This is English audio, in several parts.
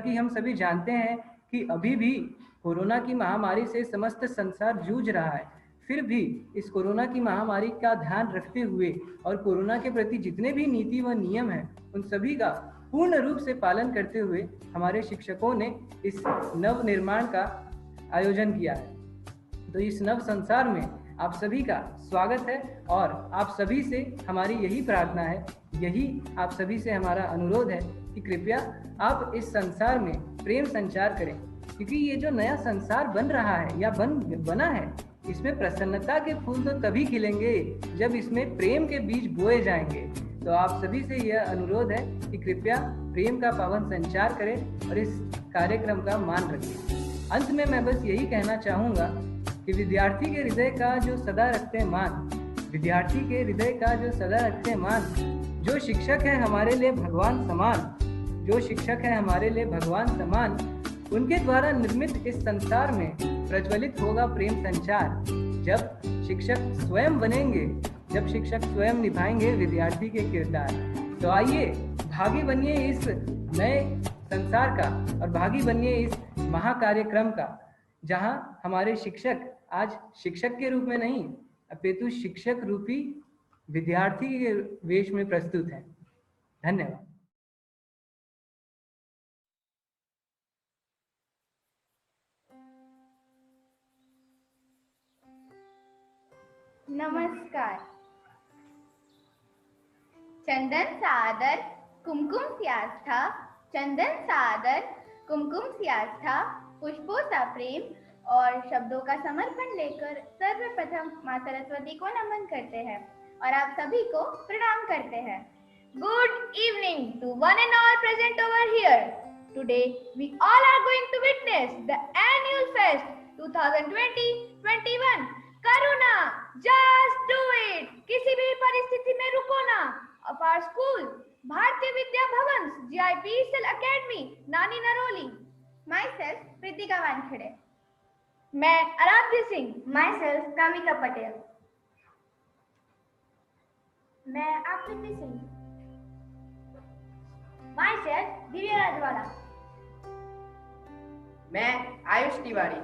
कि हम सभी जानते हैं कि अभी भी कोरोना की महामारी से समस्त संसार जूझ रहा है, फिर भी इस कोरोना की महामारी का ध्यान रखते हुए और कोरोना के प्रति जितने भी नीति व नियम हैं, उन सभी का पूर्ण रूप से पालन करते हुए हमारे शिक्षकों ने इस नव निर्माण का आयोजन किया है। तो इस नव संसार में आप सभी का स्वागत है और आप सभी से हमारी यही प्रार्थना है, यही आप सभी से हमारा अनुरोध है कि कृपया आप इस संसार में प्रेम संचार करें, क्योंकि ये जो नया संसार बन रहा है या बना है, इसमें प्रसन्नता के फूल तो तभी खिलेंगे जब इसमें प्रेम के बीज बोए जाएंगे। तो आप सभी से यह अनुरोध है कि कृपया प्रेम का पावन संचार करें और इस कार्यक्रम का मान रखें। अंत में मैं बस यही कहना चाहूँगा कि विद्यार्थी के हृदय का जो सदा रखते मान, विद्यार्थी के हृदय का जो सदा रखते मान, जो शिक्षक है हमारे लिए भगवान समान, जो शिक्षक है हमारे लिए भगवान समान, उनके द्वारा निर्मित इस संसार में प्रज्वलित होगा प्रेम संचार। जब शिक्षक स्वयं बनेंगे, जब शिक्षक स्वयं निभाएंगे विद्यार्थी के किरदार। तो आइए भागी बनिए इस नए संसार का और भागी बनिए इस महाकार्यक्रम का, जहां हमारे शिक्षक आज शिक्षक के रूप में नहीं अपितु शिक्षक रूपी विद्यार्थी के वेश में प्रस्तुत हैं। धन्यवाद। नमस्कार। चंदन सादर कुमकुम स्यास्था, चंदन सादर कुमकुम स्यास्था, पुष्पों सा प्रेम और शब्दों का समर्पण लेकर सर्वप्रथम माँ सरस्वती को नमन करते हैं और आप सभी को प्रणाम करते हैं। Good evening to one and all present over here. Today we all are going to witness the annual fest 2020-21 करो ना, जस्ट डू इट, किसी भी परिस्थिति में रुको ना। Of our school Bharatiya Vidya Bhavan GIPSL academy Nani Naroli. Myself Pritika Wankhede. मैं आराध्य सिंह। Myself Kamika Patel. मैं आकृति सिंह। Myself Divya Rajwada. मैं Ayush Tiwari.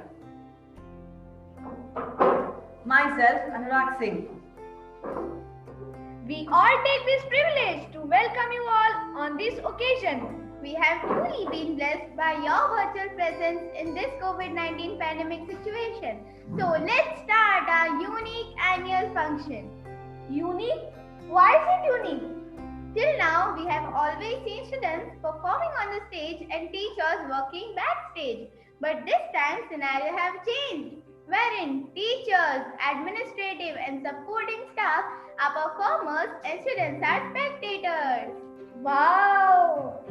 Myself, Anurag Singh. We all take this privilege to welcome you all on this occasion. We have truly been blessed by your virtual presence in this COVID-19 pandemic situation. So let's start our unique annual function. Unique? Why is it unique? Till now, we have always seen students performing on the stage and teachers working backstage. But this time, scenario have changed, wherein teachers, administrative and supporting staff are performers and students are spectators. Wow!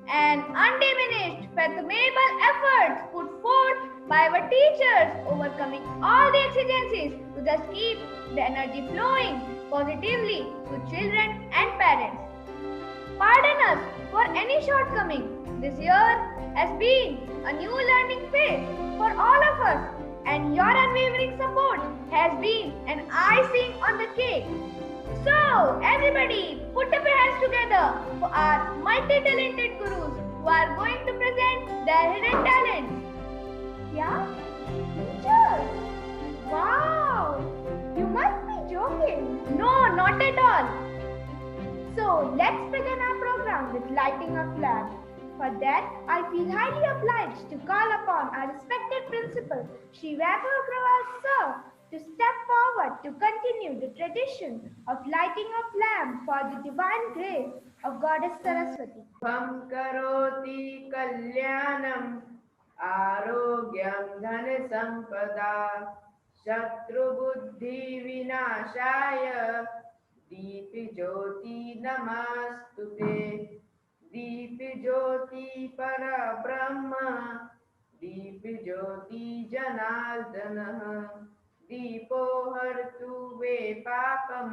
And undiminished, fathomable efforts put forth by our teachers, overcoming all the exigencies to just keep the energy flowing positively to children and parents. Pardon us for any shortcoming. This year has been a new learning phase for all of us, and your unwavering support has been an icing on the cake. So, everybody, put up your hands together for our multi-talented gurus who are going to present their hidden talents. Yeah? Teachers? Wow! You must be joking. No, not at all. So, let's begin our program with lighting a flag. For that, I feel highly obliged to call upon our respected principal, Shri Vaibhav Agrawal sir, to step forward to continue the tradition of lighting of lamp for the divine grace of Goddess Saraswati. Vam karoti kalyanam arogyam dhan sampada shatru buddhi vinashaya deep jyoti namastute deep jyoti para brahma deep jyoti janardana दीपो हरतु वे पापम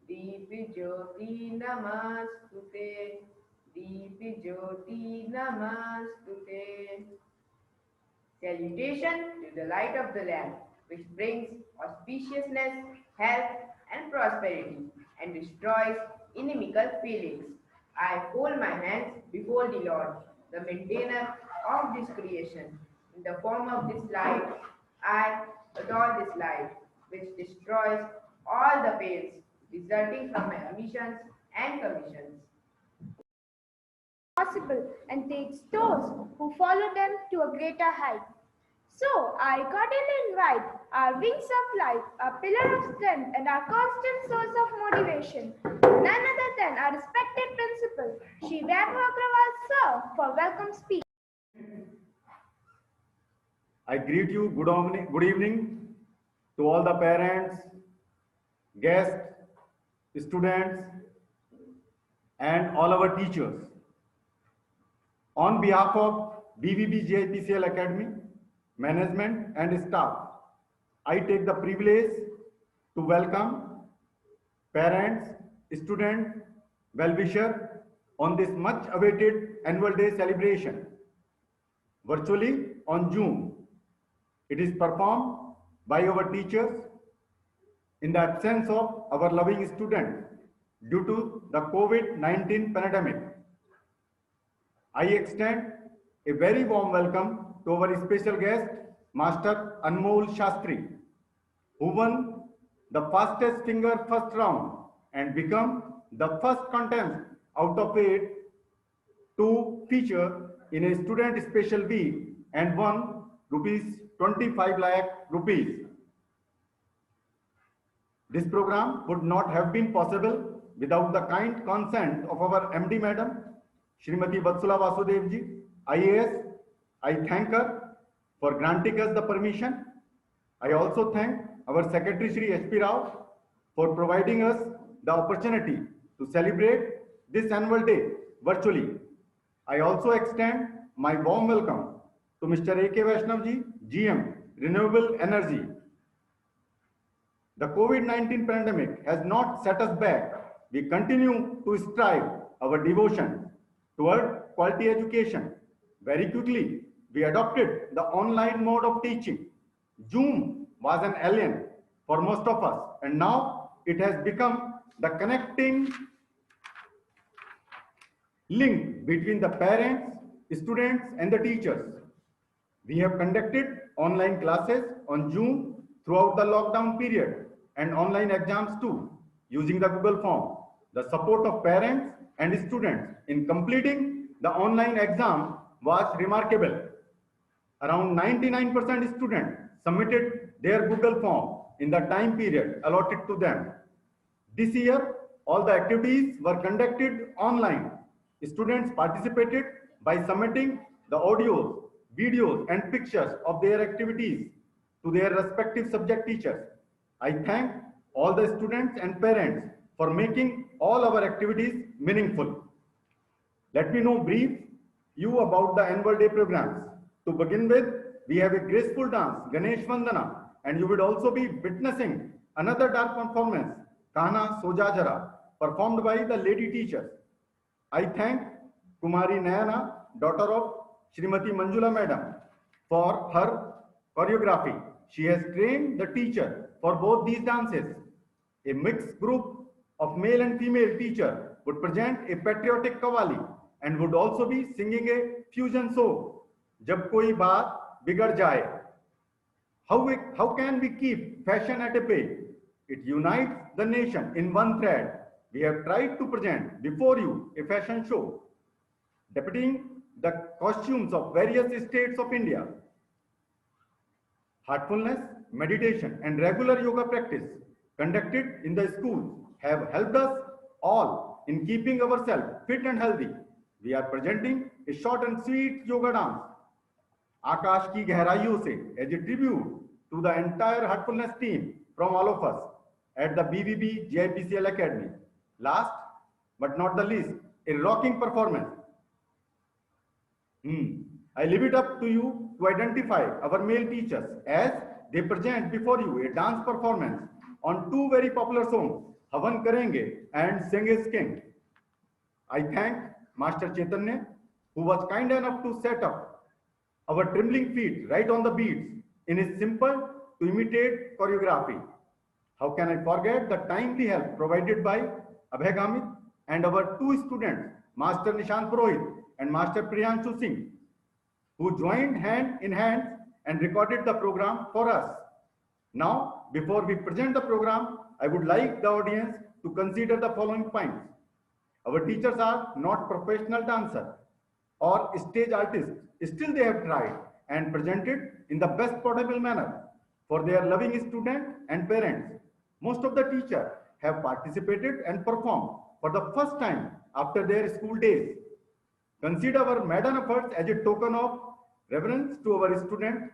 दीप ज्योति नमस्तुते दीप ज्योति नमस्तुते. Salutation to the light of the lamp, which brings auspiciousness, health and prosperity and destroys inimical feelings. I hold my hands before the Lord. the maintainer of this creation. In the form of this light, I adore this light, which destroys all the pains resulting from my emissions and commissions. Possible and takes those who follow them to a greater height. So I cordially invite our wings of light, our pillar of strength, and our constant source of motivation, none other than our respected principal, Shri Vaibhav Agrawal sir, for welcome speech. I greet you good evening to all the parents, guests, students, and all our teachers. On behalf of BVB JIPCL Academy, management and staff, I take the privilege to welcome parents, students, well-wisher on this much awaited annual day celebration virtually on Zoom. It is performed by our teachers in the absence of our loving students due to the COVID-19 pandemic. I extend a very warm welcome to our special guest, Master Anmol Shastri, who won the fastest finger first round and become the first contestant out of 8 to feature in a student special week and won rupees 25 lakh rupees. This program would not have been possible without the kind consent of our MD Madam, Shrimati Vatsula Vasudev ji, IAS. I thank her for granting us the permission. I also thank our Secretary Shri SP Rao for providing us the opportunity to celebrate this annual day virtually. I also extend my warm welcome to Mr. A.K. Vaishnav ji, GM, Renewable Energy. The COVID-19 pandemic has not set us back. We continue to strive our devotion toward quality education. Very quickly, we adopted the online mode of teaching. Zoom was an alien for most of us, and now it has become the connecting link between the parents, students, and the teachers. We have conducted online classes on Zoom throughout the lockdown period and online exams too, using the Google Form. The support of parents and students in completing the online exam was remarkable. Around 99% students submitted their Google Form in the time period allotted to them. This year, all the activities were conducted online. Students participated by submitting the audios, videos, and pictures of their activities to their respective subject teachers. I thank all the students and parents for making all our activities meaningful. Let me know brief you about the annual day programs. To begin with, we have a graceful dance, Ganesh Vandana, and you would also be witnessing another dance performance, Kahna Soja Jara, performed by the lady teachers. I thank Kumari Nayana, daughter of Shrimati Manjula Madam, for her choreography. She has trained the teacher for both these dances. A mixed group of male and female teacher would present a patriotic qawwali and would also be singing a fusion song, Jab Koi Baat Bigad Jaye. How can we keep fashion at a bay? It unites the nation in one thread. We have tried to present before you a fashion show depicting the costumes of various states of India. Heartfulness, meditation, and regular yoga practice conducted in the schools have helped us all in keeping ourselves fit and healthy. We are presenting a short and sweet yoga dance, Akash Ki Gehraiyon Se, as a tribute to the entire Heartfulness team from all of us at the BVB JIPCL Academy. Last but not the least, a rocking performance. I leave it up to you to identify our male teachers as they present before you a dance performance on two very popular songs, Havan Karenge and Sing is King. I thank Master Chaitanya, who was kind enough to set up our trembling feet right on the beats in his simple to imitate choreography. How can I forget the timely help provided by Abhay Gamit and our two students, Master Nishant Purohit and Master Priyanshu Singh, who joined hand in hand and recorded the program for us. Now, before we present the program, I would like the audience to consider the following points. Our teachers are not professional dancers or stage artists. Still, they have tried and presented in the best possible manner for their loving students and parents. Most of the teachers have participated and performed for the first time after their school days. Consider our maiden efforts as a token of reverence to our students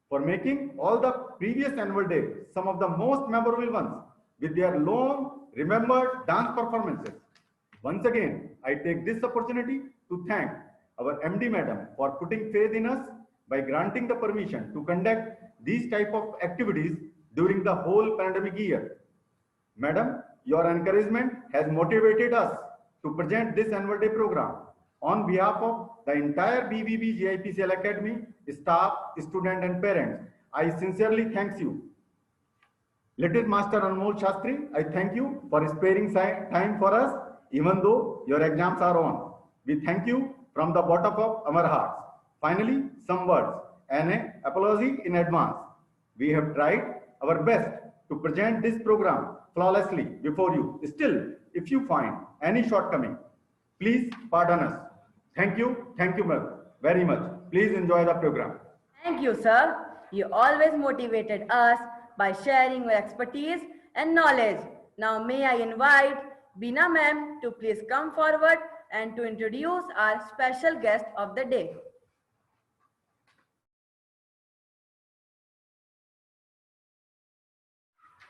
for making all the previous annual day some of the most memorable ones with their long remembered dance performances. Once again, I take this opportunity to thank our MD Madam for putting faith in us by granting the permission to conduct these type of activities during the whole pandemic year. Madam, your encouragement has motivated us to present this annual day program. On behalf of the entire BVB GIPCL Academy, staff, students and parents, I sincerely thank you. Little Master Anmol Shastri, I thank you for sparing time for us, even though your exams are on. We thank you from the bottom of our hearts. Finally, some words and an apology in advance. We have tried our best to present this program flawlessly before you. Still, if you find any shortcoming, please pardon us. Thank you very much. Please enjoy the program. Thank you, sir. You always motivated us by sharing your expertise and knowledge. Now, may I invite Beena ma'am to please come forward and to introduce our special guest of the day.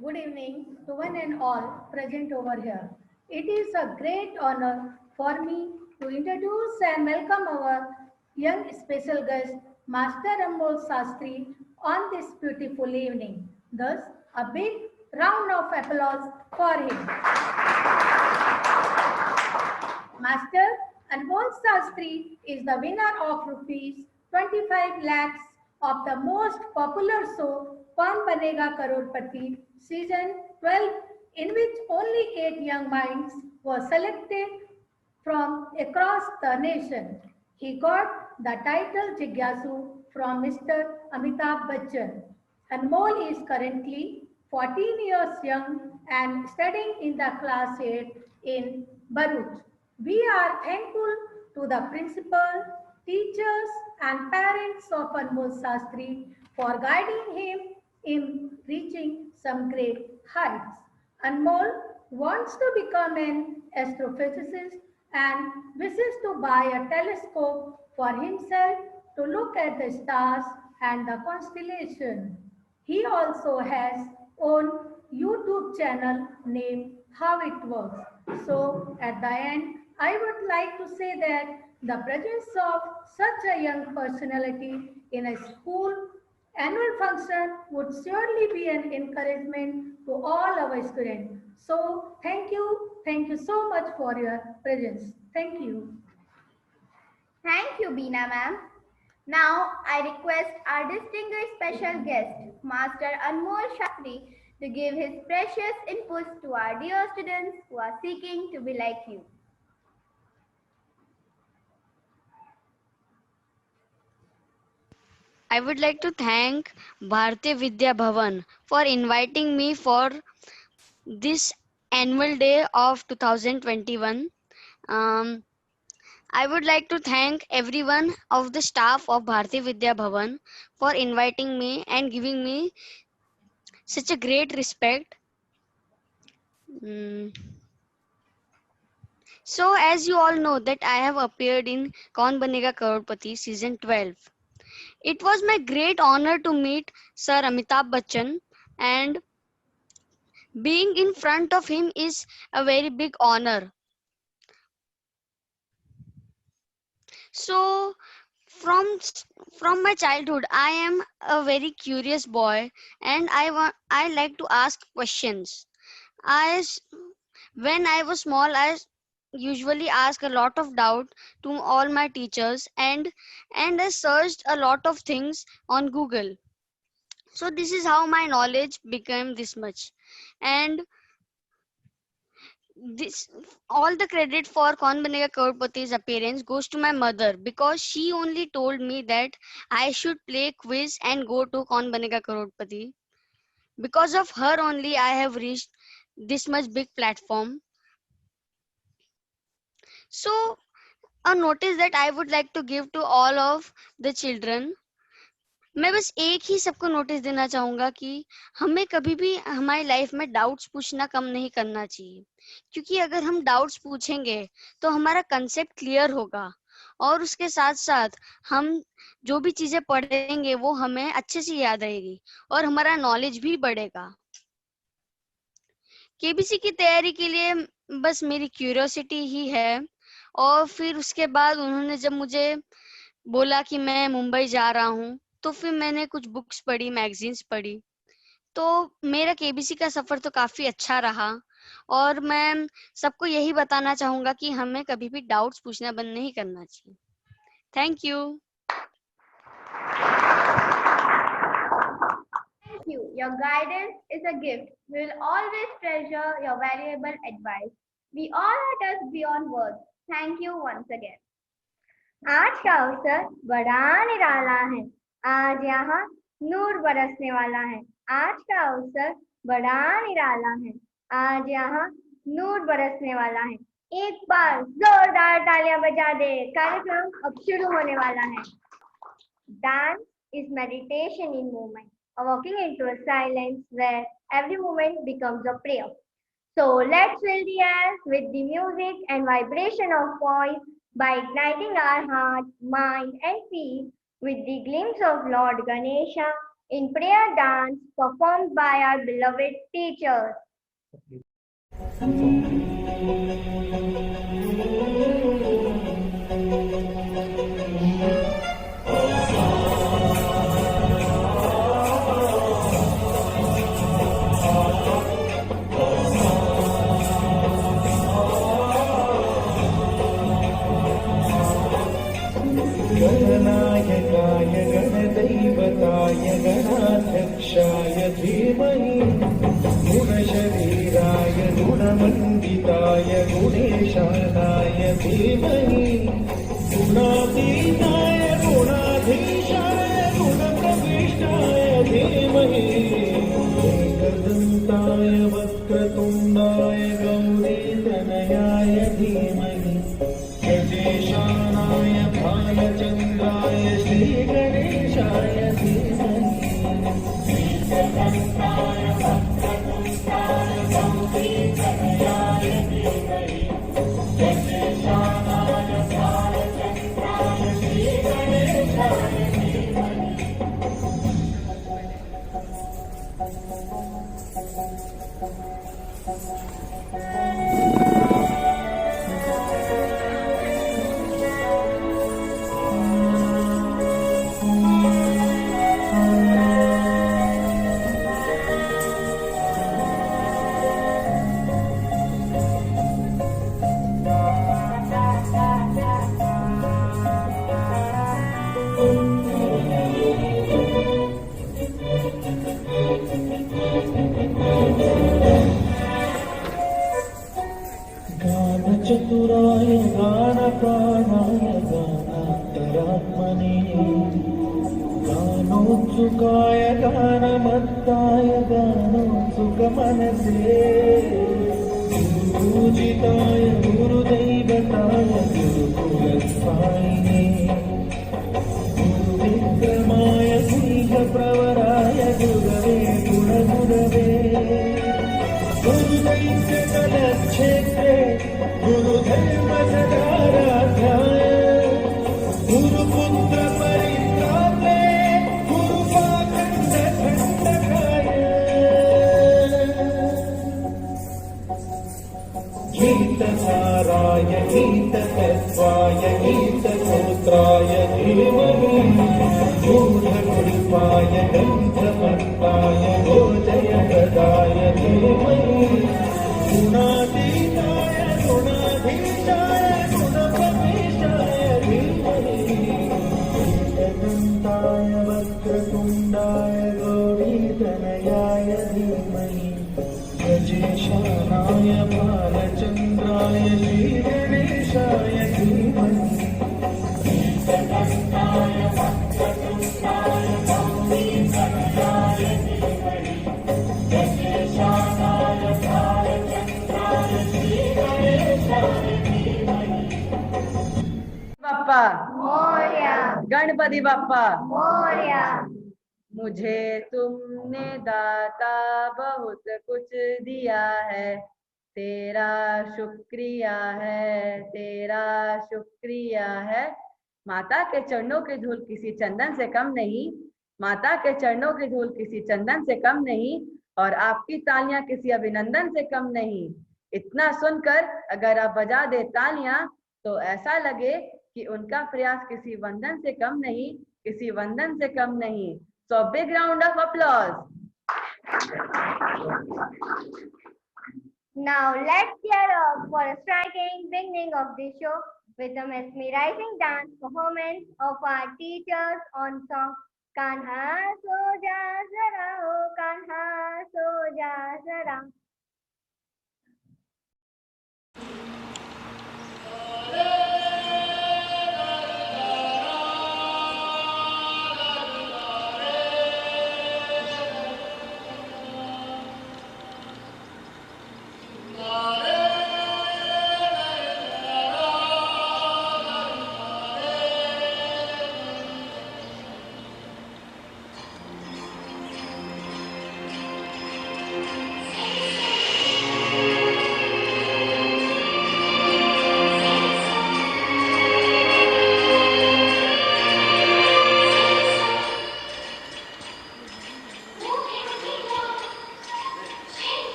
Good evening to one and all present over here. It is a great honor for me to introduce and welcome our young special guest, Master Anmol Shastri, on this beautiful evening. Thus, a big round of applause for him. Master Anmol Shastri is the winner of rupees 25 lakhs of the most popular show Kaun Banega Crorepati season 12, in which only 8 young minds were selected from across the nation. He got the title Jigyasu from Mr. Amitabh Bachchan. Anmol is currently 14 years young and studying in the class 8 in Bharuch. We are thankful to the principal, teachers and parents of Anmol Shastri for guiding him in reaching some great heights. Anmol wants to become an astrophysicist and wishes to buy a telescope for himself to look at the stars and the constellation. He also has own YouTube channel named How It Works. So at the end, I would like to say that the presence of such a young personality in a school annual function would surely be an encouragement to all our students. So thank you so much for your presence. Thank you. Thank you, Beena ma'am. Now, I request our distinguished special guest, Master Anmol Shastri, to give his precious inputs to our dear students who are seeking to be like you. I would like to thank Bharati Vidya Bhavan for inviting me for this annual day of 2021. I would like to thank everyone of the staff of Bharati Vidya Bhavan for inviting me and giving me such a great respect. So as you all know that I have appeared in Kaun Banega Crorepati season 12. It was my great honor to meet Sir Amitabh Bachchan, and being in front of him is a very big honor. So from my childhood I am a very curious boy, and I like to ask questions. When I was small, I usually ask a lot of doubt to all my teachers, and I searched a lot of things on Google. So this is how my knowledge became this much. And this all the credit for Kaun Banega Crorepati's appearance goes to my mother, because she only told me that I should play quiz and go to Kaun Banega Crorepati. Because of her only I have reached this much big platform. So a notice that I would like to give to all of the children. मैं बस एक ही सबको notice देना चाहूंगा कि हमें कभी भी हमारी लाइफ में डाउट्स पूछना कम नहीं करना चाहिए, क्योंकि अगर हम डाउट्स पूछेंगे तो हमारा कंसेप्ट क्लियर होगा और उसके साथ साथ हम जो भी चीजें पढ़ेंगे वो हमें अच्छे से याद रहेगी और हमारा नॉलेज भी बढ़ेगा। केबीसी की तैयारी के लिए बस मेरी क्यूरियोसिटी ही है, और फिर उसके बाद उन्होंने जब मुझे बोला कि मैं मुंबई जा रहा हूँ तो फिर मैंने कुछ बुक्स पढ़ी, मैगजीन्स पढ़ी, तो मेरा केबीसी का सफर तो काफी अच्छा रहा। और मैं सबको यही बताना चाहूंगा कि हमें कभी भी डाउट्स पूछना बंद नहीं करना चाहिए। Thank you. Thank you. Your guidance is a gift. We will always treasure your valuable advice. We all are touched beyond words. Thank you once again. आज का अवसर बड़ा निराला है, आज यहाँ नूर बरसने वाला है। आज का अवसर बड़ा निराला है, आज यहाँ नूर बरसने वाला है। एक बार जोरदार तालियां बजा दे, कार्यक्रम अब शुरू होने वाला है। Dance is meditation in movement, a walking into a silence where every moment becomes a prayer. So let's fill the air with the music and vibration of voice by igniting our heart, mind and feet with the glimpse of Lord Ganesha in prayer dance performed by our beloved teachers. गणनायकाय गणदैवताय गणाध्यक्षाय धीमहि गुणशरीराय गुणमण्डिताय गुणेशानाय धीमहि गुणातीताय गुणाधीशाय गुणप्रविष्टाय धीमहि एकदन्ताय वक्रतुण्डाय गौरीतनयाय धीमहि गजेशानाय भालचन्द्राय श्रीगणेशाय धीमहि एकदन्ताय वक्रतुण्डाय गौरीतनयाय धीमहि गजेशानाय भालचन्द्राय श्रीगणेशाय धीमहि। चतुराय गानप्राणाय गानान्तरात्मने गानोत्सुकाय गानमत्ताय गानोत्सुकमनसे गुरुपूजिताय गुरुदैवताय गुरुकुलस्थायिने गुरुविक्रमाय गुरुप्रवराय गुरवे गुणगुरवे गुरुदैत्यकलक्षेत्रे गुरुधर्मसदाराध्याय गुरुपुत्र परित्रात्रे गुरुपाखण्डखण्डकाय गीतसाराय गीततत्त्वाय गीतसूत्राय धीमहि गूढकृपाय गन्धमत्ताय गोजयप्रदाय धीमहि गुणातीताय गुणाधीशाय गुणप्रविष्टाय धीमहि एकदन्ताय वक्रतुण्डाय गौरीतनयाय धीमहि गजेशानाय भालचन्द्राय बाप्पा मोरया, गणपति बाप्पा। मोरया। मुझे तुमने दाता बहुत कुछ दिया है, तेरा शुक्रिया है, तेरा शुक्रिया है। माता के चरणों की धूल किसी चंदन से कम नहीं, माता के चरणों की धूल किसी चंदन से कम नहीं, और आपकी तालियां किसी अभिनंदन से कम नहीं। इतना सुनकर अगर आप बजा दे तालियां तो ऐसा लगे कि उनका प्रयास किसी वंदन से कम नहीं, किसी वंदन से कम नहीं। So big round of applause. Now let's cheer up for a striking beginning of the show with a mesmerizing dance performance of our teachers on song Kanha Soja Zara Ho Kanha Soja Zara.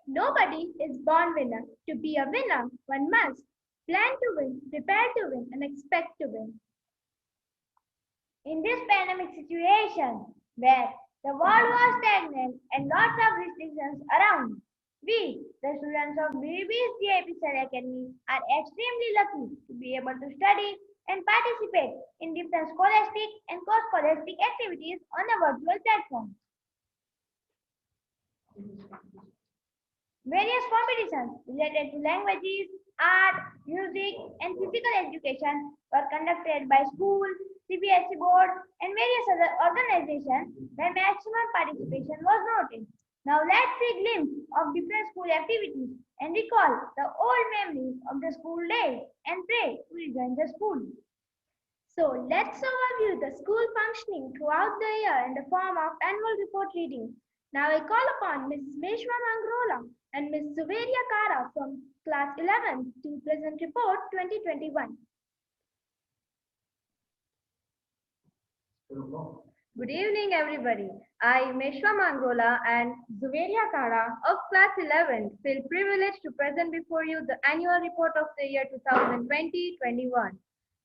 Nobody is born winner. To be a winner, one must plan to win, prepare to win, and expect to win. In this pandemic situation, where the world was stagnant and lots of restrictions around, We, the students of BB's GIPCell Academy, are extremely lucky to be able to study and participate in different scholastic and co-scholastic activities on a virtual platform. Various competitions related to languages, art, music, and physical education were conducted by schools, CBSE board, and various other organizations where maximum participation was noted. Now let's see a glimpse of different school activities and recall the old memories of the school days and pray to rejoin the school. So let's overview the school functioning throughout the year in the form of annual report reading. Now I call upon Mrs. Meshwa Mangrola and Ms. Suveria Kara from class 11 to present report 2021. Good evening, everybody. I, Meshwa Mangola and Zuveria Kara of class 11 feel privileged to present before you the annual report of the year 2020-21.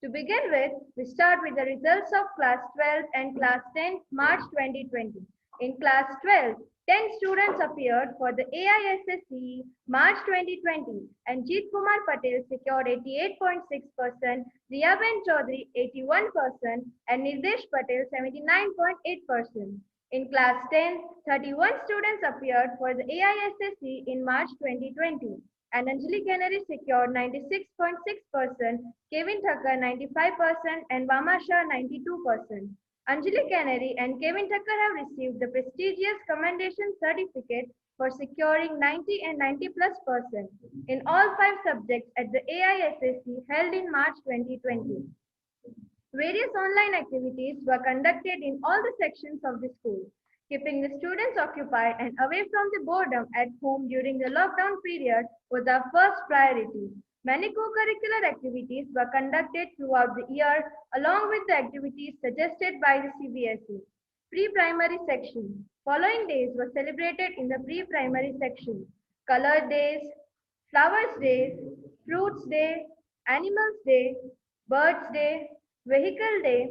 To begin with, we start with the results of class 12 and class 10 March 2020. In class 12, 10 students appeared for the AISSCE March 2020 and Jeet Kumar Patel secured 88.6%, Riyaben Chaudhary 81% and Nirdesh Patel 79.8%. In class 10, 31 students appeared for the AISSCE in March 2020 and Anjali Canary secured 96.6%, Kevin Thakkar 95% and Vama Shah 92%. Anjali Canary and Kevin Thakkar have received the prestigious commendation certificate for securing 90 and 90+% in all 5 subjects at the AISSCE held in March 2020. Various online activities were conducted in all the sections of the school, keeping the students occupied and away from the boredom at home during the lockdown period was our first priority. Many co-curricular activities were conducted throughout the year along with the activities suggested by the CBSE. Pre-primary section. Following days were celebrated in the pre-primary section. Color days, flowers days, fruits day, animals day, birds day, vehicle day,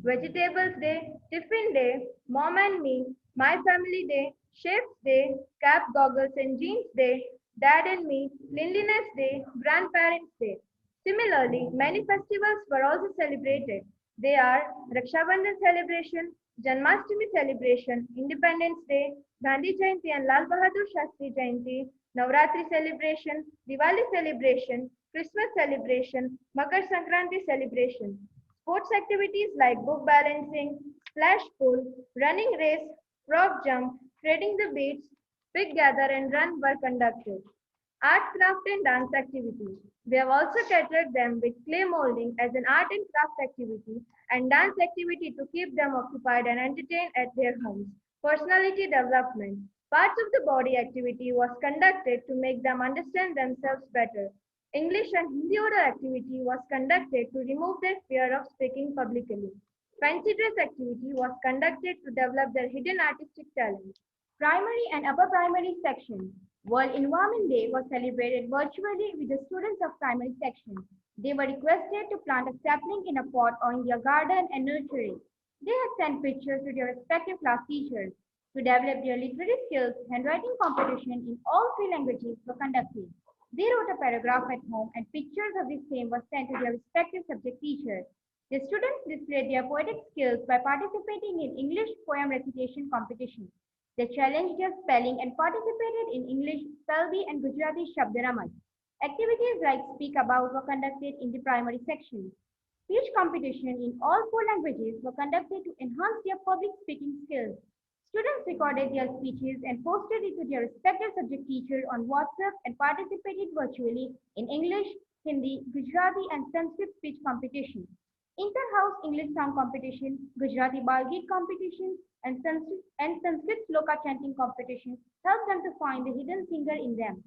vegetables day, tiffin day, mom and me, my family day, chef's day, cap goggles and jeans day, Dad and Me, Cleanliness Day, Grandparents Day. Similarly, many festivals were also celebrated. They are Raksha Bandhan celebration, Janmashtami celebration, Independence Day, Gandhi Jayanti and Lal Bahadur Shastri Jayanti, Navratri celebration, Diwali celebration, Christmas celebration, Makar Sankranti celebration. Sports activities like book balancing, splash pool, running race, frog jump, threading the beads, Pick, gather and run were conducted. Art, craft and dance activities. We have also catered them with clay molding as an art and craft activity and dance activity to keep them occupied and entertained at their homes. Personality development. Parts of the body activity was conducted to make them understand themselves better. English and Hindi oral activity was conducted to remove their fear of speaking publicly. Fancy dress activity was conducted to develop their hidden artistic talents. Primary and upper primary section. World Environment Day was celebrated virtually with the students of primary section. They were requested to plant a sapling in a pot or in their garden and nurture it. They had sent pictures to their respective class teachers. To develop their literary skills, handwriting competition in all 3 languages were conducted. They wrote a paragraph at home and pictures of the same were sent to their respective subject teachers. The students displayed their poetic skills by participating in English poem recitation competition. They challenged their spelling and participated in English spell bee and Gujarati Shabdaramat. Activities like Speak About were conducted in the primary section. Speech competition in all 4 languages were conducted to enhance their public speaking skills. Students recorded their speeches and posted it to their respective subject teachers on WhatsApp and participated virtually in English, Hindi, Gujarati and Sanskrit speech competition. Inter-house English song competition, Gujarati Balgit competition, and Sanskrit sloka chanting competitions helped them to find the hidden singer in them.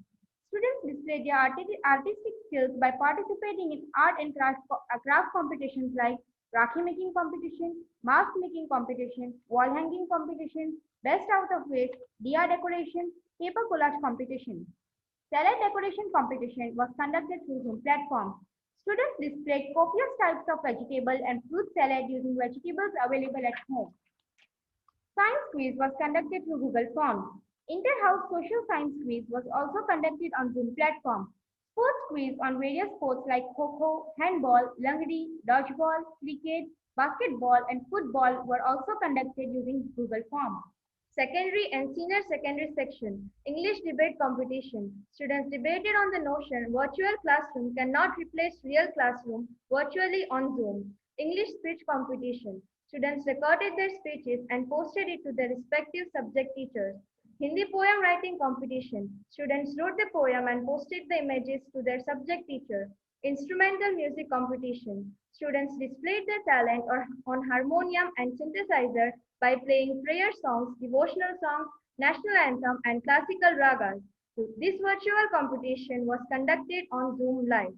Students displayed their artistic skills by participating in art and craft competitions like Rakhi making competition, mask making competition, wall hanging competition, best out of waste, diya decoration, paper collage competition. Salad decoration competition was conducted through Zoom platform. Students displayed copious types of vegetable and fruit salad using vegetables available at home. Science quiz was conducted through Google Forms. Inter-house social science quiz was also conducted on Zoom platform. Sports quiz on various sports like kho handball, langdi, dodgeball, cricket, basketball, and football were also conducted using Google Form. Secondary and senior secondary section, English debate competition. Students debated on the notion virtual classroom cannot replace real classroom virtually on Zoom. English speech competition. Students recorded their speeches and posted it to their respective subject teachers. Hindi poem writing competition. Students wrote the poem and posted the images to their subject teacher. Instrumental music competition. Students displayed their talent on harmonium and synthesizer by playing prayer songs, devotional songs, national anthem, and classical ragas. This virtual competition was conducted on Zoom Live.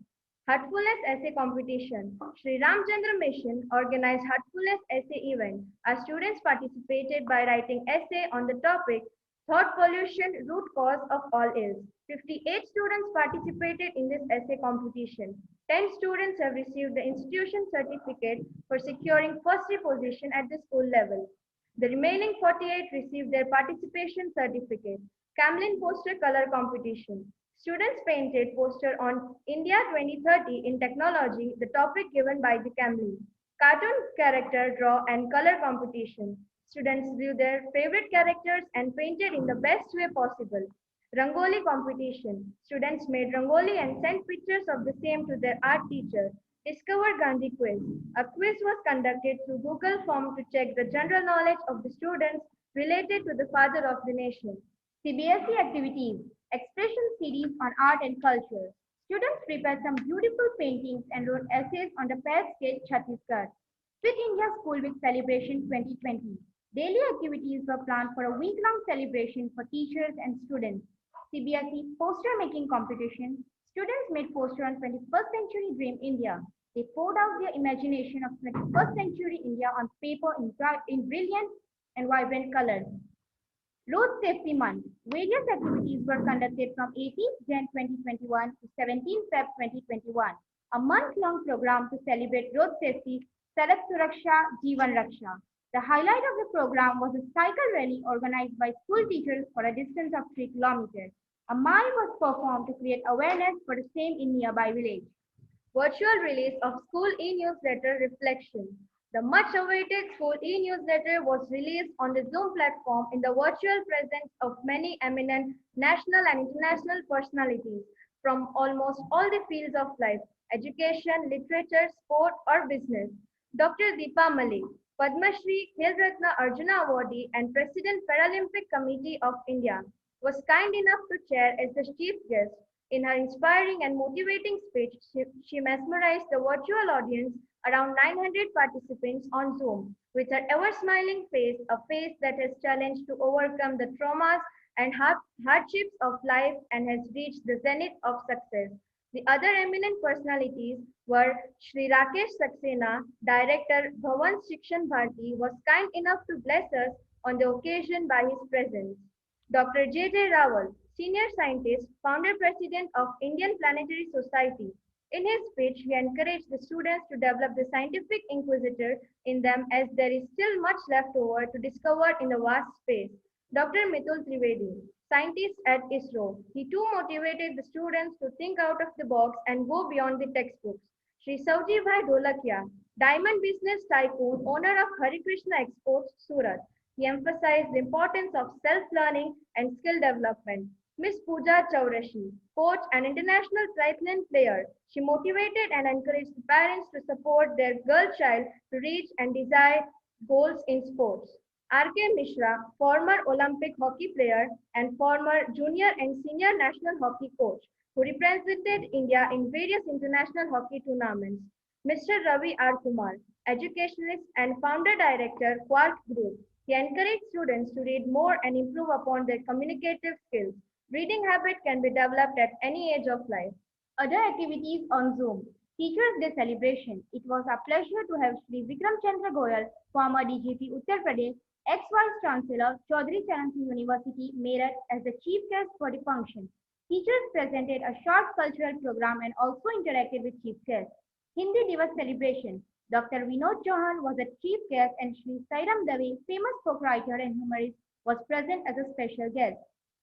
Heartfulness Essay Competition. Sri Ramchandra Mission organized Heartfulness Essay event. Our students participated by writing essay on the topic Thought Pollution, Root Cause of All Ills. 58 students participated in this essay competition. 10 students have received the institution certificate for securing first position at the school level. The remaining 48 received their participation certificate. Camlin Poster Color Competition. Students painted poster on India 2030 in technology, the topic given by the Camlin. Cartoon character draw and color competition. Students drew their favorite characters and painted in the best way possible. Rangoli competition. Students made rangoli and sent pictures of the same to their art teacher. Discover Gandhi quiz. A quiz was conducted through Google Form to check the general knowledge of the students related to the father of the nation. CBSE activities. Expression series on art and culture. Students prepared some beautiful paintings and wrote essays on the paired skate Chhattisgarh. Fit India School Week Celebration 2020. Daily activities were planned for a week-long celebration for teachers and students. CBSE poster making competition. Students made poster on 21st Century Dream India. They poured out their imagination of 21st Century India on paper in brilliant and vibrant colors. Road Safety Month. Various activities were conducted from 18th Jan 2021 to 17th Feb 2021. A month-long program to celebrate road safety, Sadak Suraksha, Jeevan Raksha. The highlight of the program was a cycle rally organized by school teachers for a distance of 3 kilometers. A mime was performed to create awareness for the same in nearby village. Virtual release of school e-newsletter Reflection. The much-awaited school e-newsletter was released on the Zoom platform in the virtual presence of many eminent national and international personalities from almost all the fields of life, education, literature, sport, or business. Dr. Deepa Malik, Padma Shri, Khel Ratna Arjuna Awardee and President Paralympic Committee of India, was kind enough to chair as the chief guest. In her inspiring and motivating speech, she mesmerized the virtual audience, around 900 participants on Zoom, with her ever-smiling face, a face that has challenged to overcome the traumas and hardships of life and has reached the zenith of success. The other eminent personalities were Shri Rakesh Saxena, Director Bhavan Shikshan Bharti, was kind enough to bless us on the occasion by his presence. Dr. J.J. Rawal, Senior Scientist, Founder President of Indian Planetary Society. In his speech, he encouraged the students to develop the scientific inquisitor in them as there is still much left over to discover in the vast space. Dr. Mitul Trivedi, Scientist at ISRO. He too motivated the students to think out of the box and go beyond the textbooks. Shri Sauji Bhai Dholakia, Diamond Business Tycoon, owner of Hari Krishna Exports, Surat. He emphasized the importance of self-learning and skill development. Miss Pooja Chaurashi, coach and international triathlon player. She motivated and encouraged the parents to support their girl child to reach and desire goals in sports. R.K. Mishra, former Olympic hockey player and former junior and senior national hockey coach, who represented India in various international hockey tournaments. Mr. Ravi R. Kumar, educationist and founder director, Quark Group. He encouraged students to read more and improve upon their communicative skills. Reading habit can be developed at any age of life. Other activities on Zoom. Teachers' Day celebration. It was a pleasure to have Shri Vikram Chandra Goyal, former DGP Uttar Pradesh, ex-Vice Chancellor, Chaudhary Charan Singh University, Meerut, as the chief guest for the function. Teachers presented a short cultural program and also interacted with chief guests. Hindi Divas celebration. Dr. Vinod Chauhan was a chief guest and Shri Sairam Dave, famous folk writer and humorist, was present as a special guest.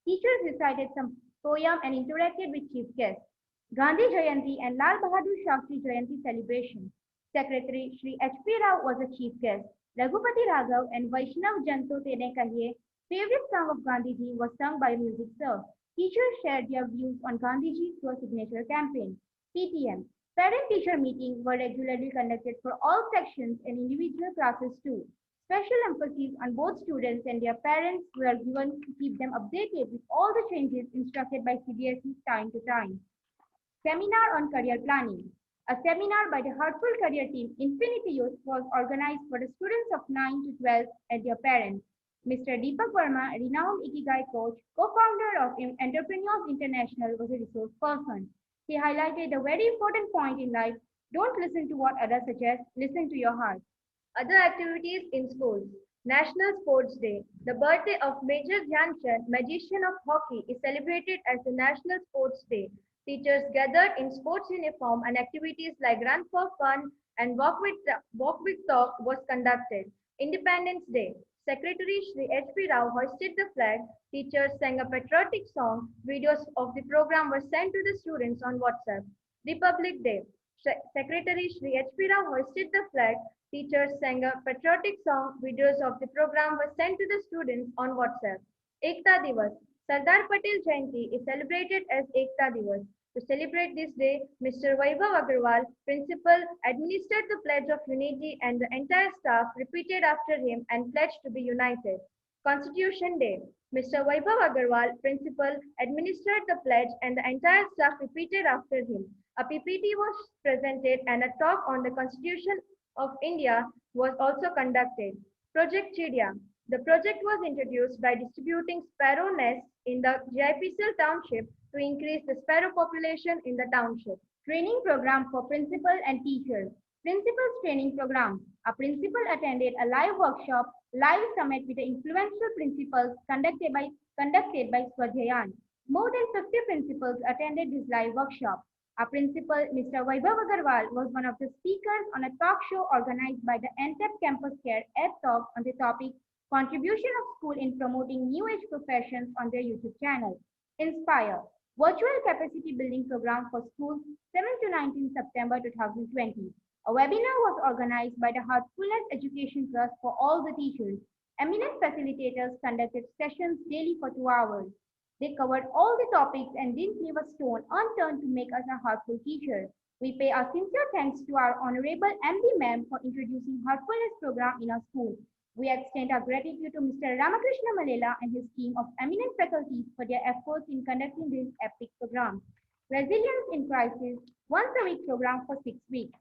Teachers recited some poem and interacted with chief guests. Gandhi Jayanti and Lal Bahadur Shastri Jayanti celebration. Secretary Shri H.P. Rao was a chief guest. Raghupati Raghav and Vaishnav Janto Tene Kahiye, favorite song of Gandhiji, was sung by music sir. Teachers shared their views on Gandhiji through a signature campaign. PTM. Parent-teacher meetings were regularly conducted for all sections and individual classes too. Special emphasis on both students and their parents were given to keep them updated with all the changes instructed by CBSE time to time. Seminar on Career Planning. A seminar by the Heartful Career Team Infinity Youth was organized for the students of 9 to 12 and their parents. Mr. Deepak Verma, a renowned Ikigai coach, co-founder of Entrepreneurs International, was a resource person. He highlighted a very important point in life: don't listen to what others suggest, listen to your heart. Other activities in schools. National Sports Day. The birthday of Major Dhyan Chand, magician of hockey, is celebrated as the National Sports Day. Teachers gathered in sports uniform and activities like Run for Fun and Walk with Talk was conducted. Independence Day. Secretary Shri H.P. Rao hoisted the flag. Teachers sang a patriotic song. Videos of the program were sent to the students on WhatsApp. Republic Day. Secretary Shri H.P. Rao hoisted the flag. Teachers sang a patriotic song. Videos of the program were sent to the students on WhatsApp. Ekta Divas. Sardar Patel Jayanti is celebrated as Ekta Divas. To celebrate this day, Mr. Vaibhav Agarwal, principal, administered the Pledge of Unity and the entire staff repeated after him and pledged to be united. Constitution Day. Mr. Vaibhav Agarwal, principal, administered the pledge and the entire staff repeated after him. A PPT was presented and a talk on the Constitution of India was also conducted. Project Chidia. The project was introduced by distributing sparrow nests in the GIPCL township to increase the sparrow population in the township. Training program for principal and teachers. Principals training program. A principal attended a live workshop, live summit with the influential principals conducted by Swadhyayan. More than 50 principals attended this live workshop. Our principal, Mr. Vaibhav Agarwal, was one of the speakers on a talk show organized by the NTEP Campus Care Ed Talk on the topic Contribution of School in Promoting New Age Professions on their YouTube channel. Inspire. Virtual Capacity Building Program for Schools 7 to 19 September 2020. A webinar was organized by the Heartfulness Education Trust for all the teachers. Eminent facilitators conducted sessions daily for 2 hours. They covered all the topics and didn't leave a stone unturned to make us a heartful teacher. We pay our sincere thanks to our Honorable MD Ma'am for introducing Heartfulness program in our school. We extend our gratitude to Mr. Ramakrishna Malela and his team of eminent faculties for their efforts in conducting this epic program. Resilience in Crisis, once a week program for 6 weeks.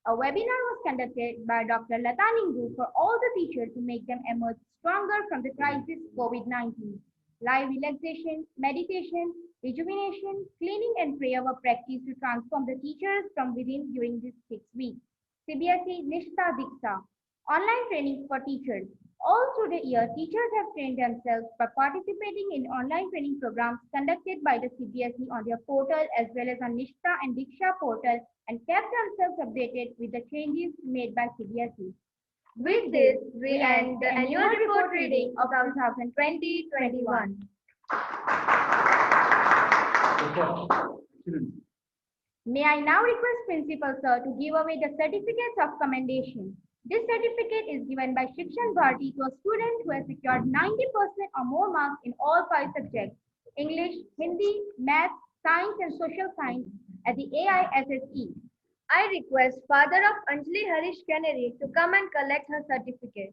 A webinar was conducted by Dr. Lata Ningu for all the teachers to make them emerge stronger from the crisis COVID-19. Live relaxation, meditation, rejuvenation, cleaning and prayer were practiced to transform the teachers from within during these 6 weeks. CBSE Nishta Diksha. Online training for teachers. All through the year, teachers have trained themselves by participating in online training programs conducted by the CBSE on their portal as well as on Nishta and Diksha portal and kept themselves updated with the changes made by CBSE. With this, we end the annual report reading of 2020-21. May I now request Principal Sir to give away the certificates of commendation. This certificate is given by Shikshan Bharti to a student who has secured 90% or more marks in all 5 subjects: English, Hindi, Math, Science and Social Science at the AISSE. I request Father of Anjali Harish Canary to come and collect her certificate.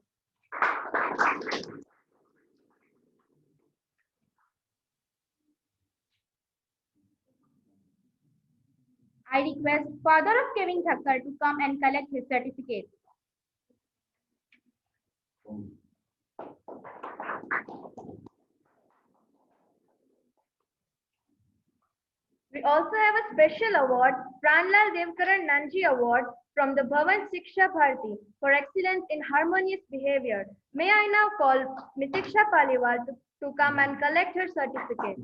I request Father of Kevin Thakkar to come and collect his certificate. We also have a special award, Pranlal Devkaran Nanji Award from the Bhavan Shiksha Bharti for excellence in harmonious behavior. May I now call Mitiksha Paliwal to come and collect her certificate.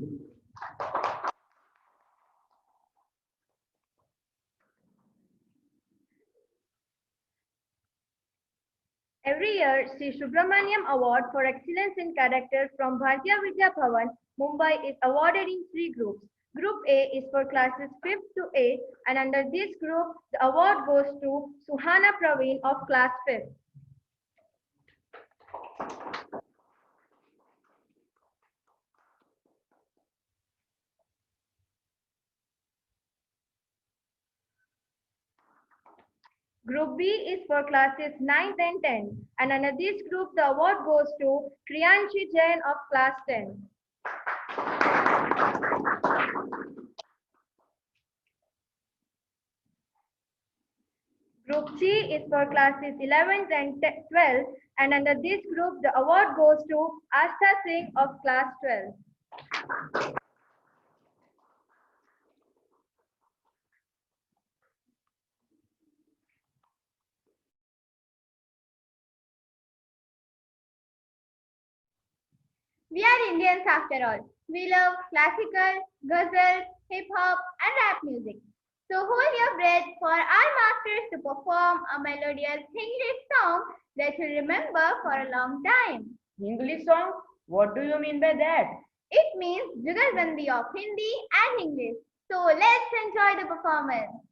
Every year, Sri Subramaniam Award for Excellence in Character from Bharatiya Vidya Bhavan, Mumbai is awarded in three groups. Group A is for classes 5th to 8th, and under this group, the award goes to Suhana Praveen of class 5th. Group B is for classes 9th and 10th, and under this group, the award goes to Kriyanshi Jain of class 10. Group C is for classes 11th and 12th, and under this group, the award goes to Astha Singh of class 12. We are Indians after all. We love classical, ghazal, hip hop, and rap music. So hold your breath for our masters to perform a melodious English song that you'll remember for a long time. English song? What do you mean by that? It means Jugalbandi of Hindi and English. So let's enjoy the performance.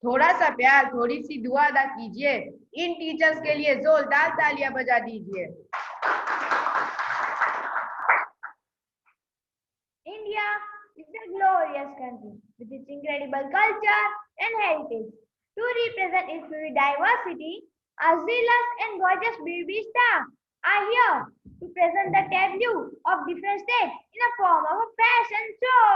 थोड़ा सा प्यार, थोड़ी सी दुआ अदा कीजिए। इन teachers के लिए जोरदार तालियां बजा दीजिए। India is a glorious country with its incredible culture and heritage. To represent its vivid diversity, our zealous and gorgeous BB staff are here to present the debut of different states in a form of a fashion show.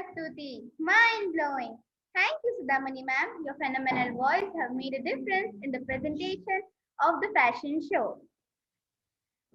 Prastuti. Mind blowing. Thank you, Sudhamani ma'am. Your phenomenal voice have made a difference in the presentation of the fashion show.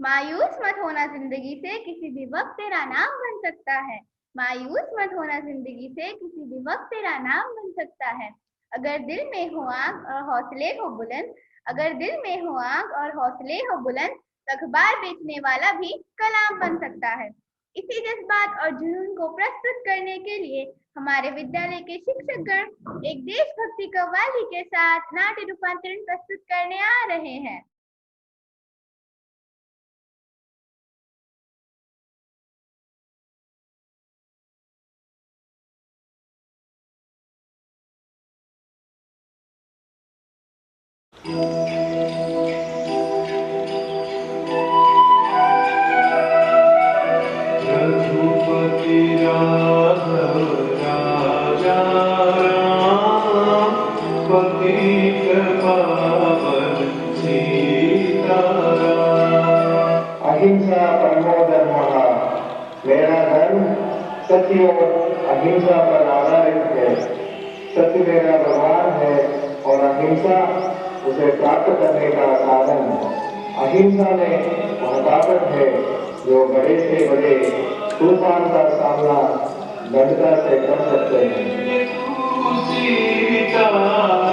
मायूस मत होना जिंदगी से, किसी भी वक्त तेरा नाम बन सकता है। मायूस मत होना जिंदगी से, किसी भी वक्त तेरा नाम बन सकता है। अगर दिल में हो आग और हौसले हो बुलंद, अगर दिल में हो आग और हौसले हो बुलंद, तो अखबार बेचने वाला भी कलाम बन सकता है। इसी जज्बात और जुनून को प्रस्तुत करने के लिए हमारे विद्यालय के शिक्षकगण एक देशभक्ति कव्वाली के साथ नाट्य रूपांतरण प्रस्तुत करने आ रहे हैं। रघुपति राघव राजा राम, पतित पावन सीताराम। अहिंसा परमो धर्मः। मेरा धर्म सत्य और अहिंसा पर आधारित है। सत्य मेरा भगवान है और अहिंसा उसे प्राप्त करने का साधन। अहिंसा में वह ताकत है जो बड़े से बड़े तूफान का सामना दृढ़ता से कर सकते हैं। सीताराम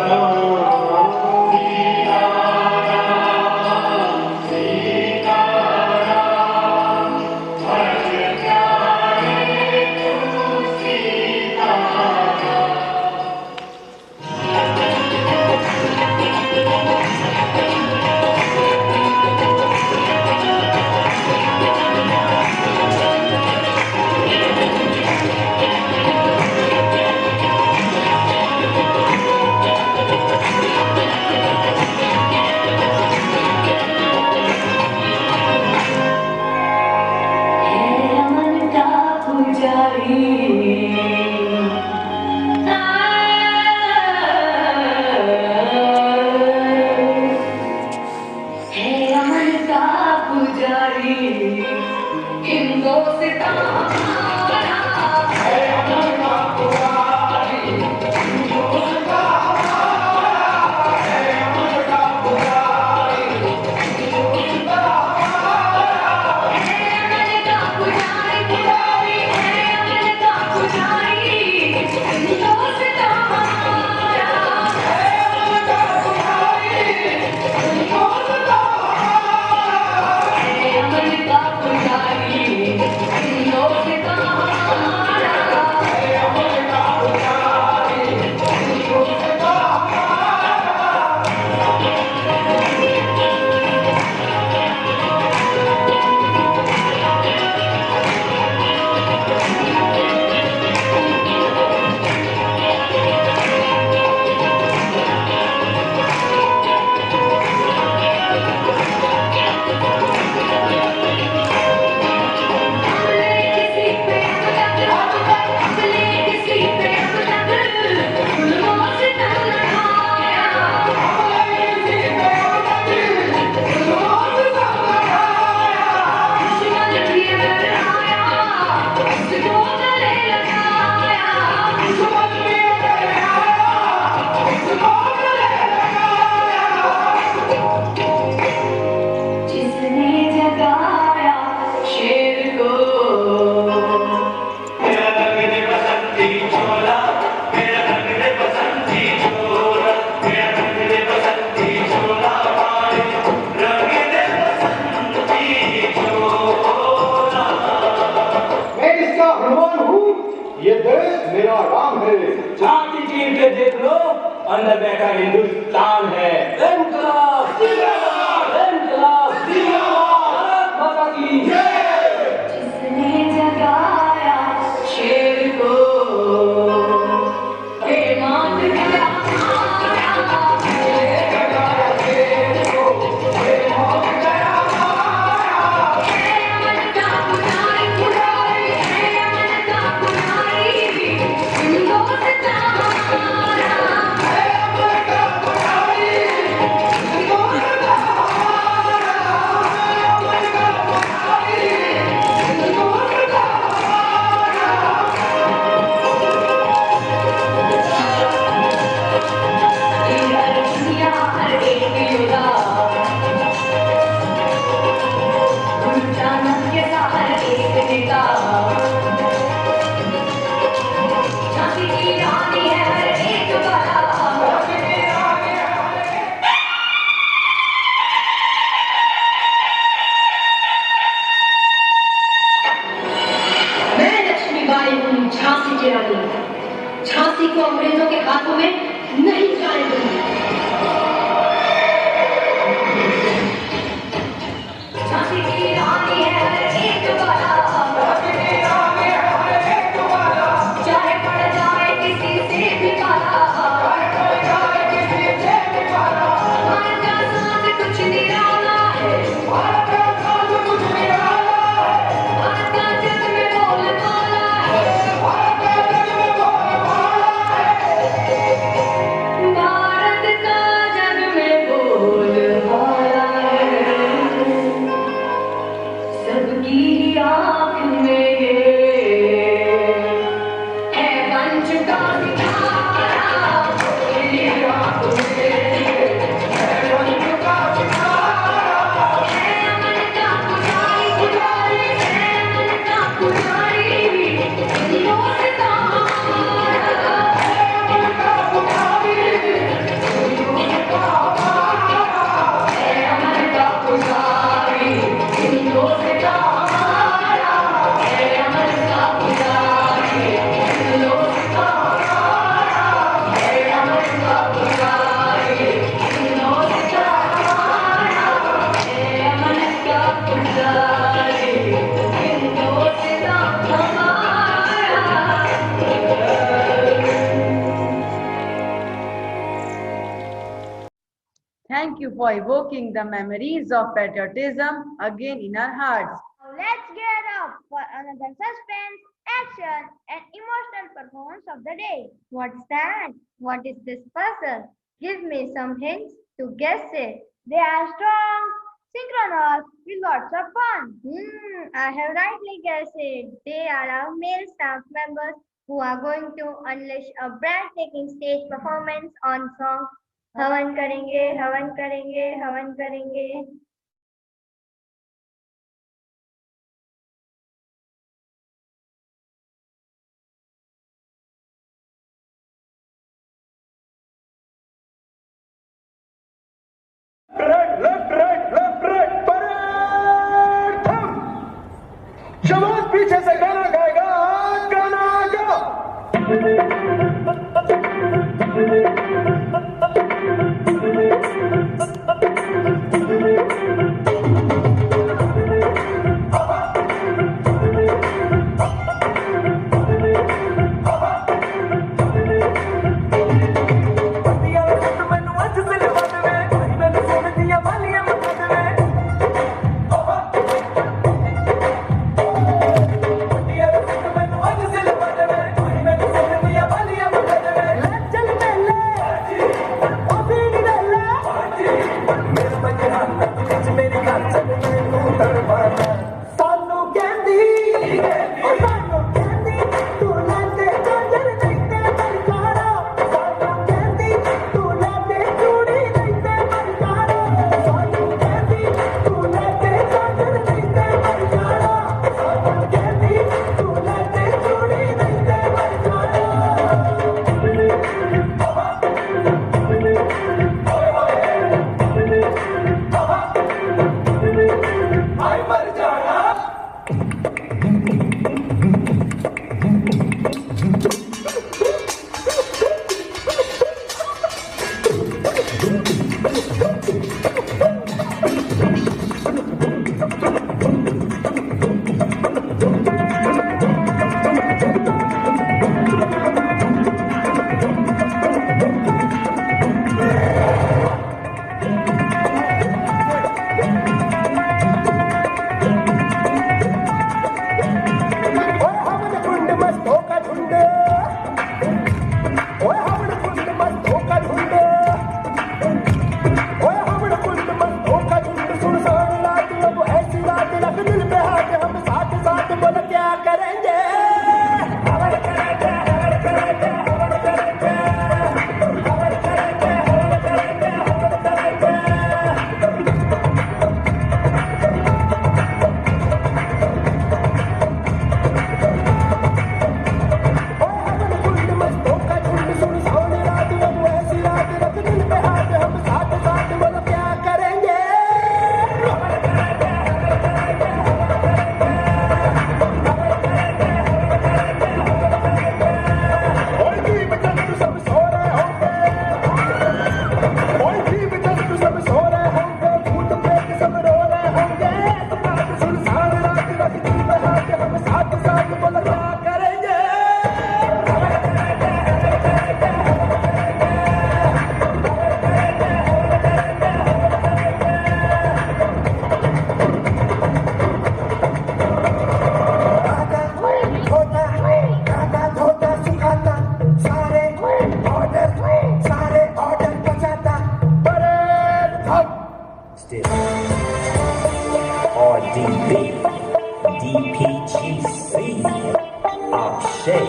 ये देश मेरा राम है। छाती चीर के देख लो, अंदर बैठा हिंदुस्तान है। इनकलाब जिंदाबाद, इनकलाब जिंदाबाद, भारत माता की जय। जिसने जगाया शेर को, हे मात गया Hey, झांसी की रानी, झांसी को अंग्रेजों के हाथों में नहीं जाने दूंगी। झांसी की रानी है एक बाला, चाहे पड़ जाए किसी से भी पाला, भारत का साथ कुछ निराला है, भारत का जग में बोलबाला है, भारत का जग में बोलबाला है, सबकी आँख में है बन चुका सितारा, मेरी आँख में है बन चुका सितारा, है अमन का पुजारी, पुजारी है अमन का पुजारी, दिलों से हमारा है अमन का पुजारी, दिलों से हमारा है अमन का पुजारी, दिलों से हमारा है अमन का पुजारी, दिलों से हमारा है अमन का पुजारी, दिलों से हमारा है अमन का पुजारी, दिलों से हमारा। Thank you for evoking the memories of patriotism again in our hearts. Now let's gear up for another suspense, action, and emotional performance of the day. What's that? What is this puzzle? Give me some hints to guess it. They are strong, synchronous, with lots of fun. I have rightly guessed it. They are our male staff members who are going to unleash a breathtaking stage performance on song हवन करेंगे, हवन करेंगे, हवन करेंगे। Left right parade थम। जवान पीछे से गाना गाएगा, गाना गा।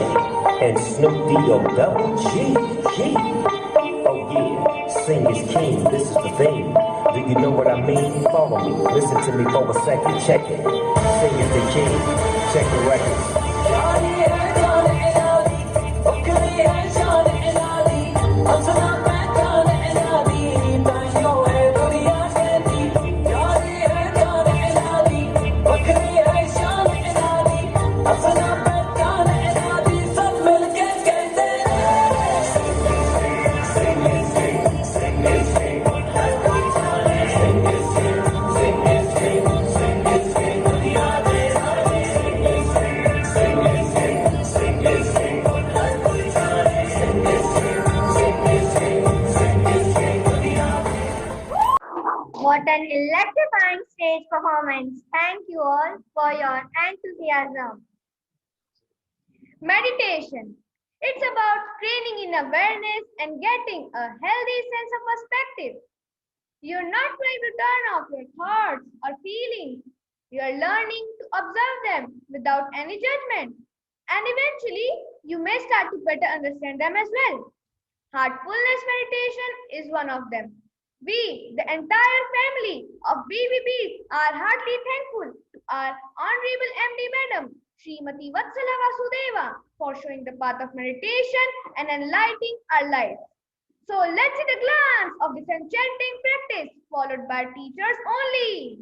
and Snoop D-O double G. Oh yeah, sing is king, this is the thing. Do you know what I mean? Follow me, listen to me for a second, check it. Sing is the king, check the record. What an electrifying stage performance. Thank you all for your enthusiasm. Meditation. It's about training in awareness and getting a healthy sense of perspective. You're not trying to turn off your thoughts or feelings. You're learning to observe them without any judgment. And eventually, you may start to better understand them as well. Heartfulness meditation is one of them. We, the entire family of BVBs, are heartily thankful to our Honorable MD Madam, Srimati Vatsala Vasudeva, for showing the path of meditation and enlightening our lives. So let's see the glance of this enchanting practice, followed by teachers only.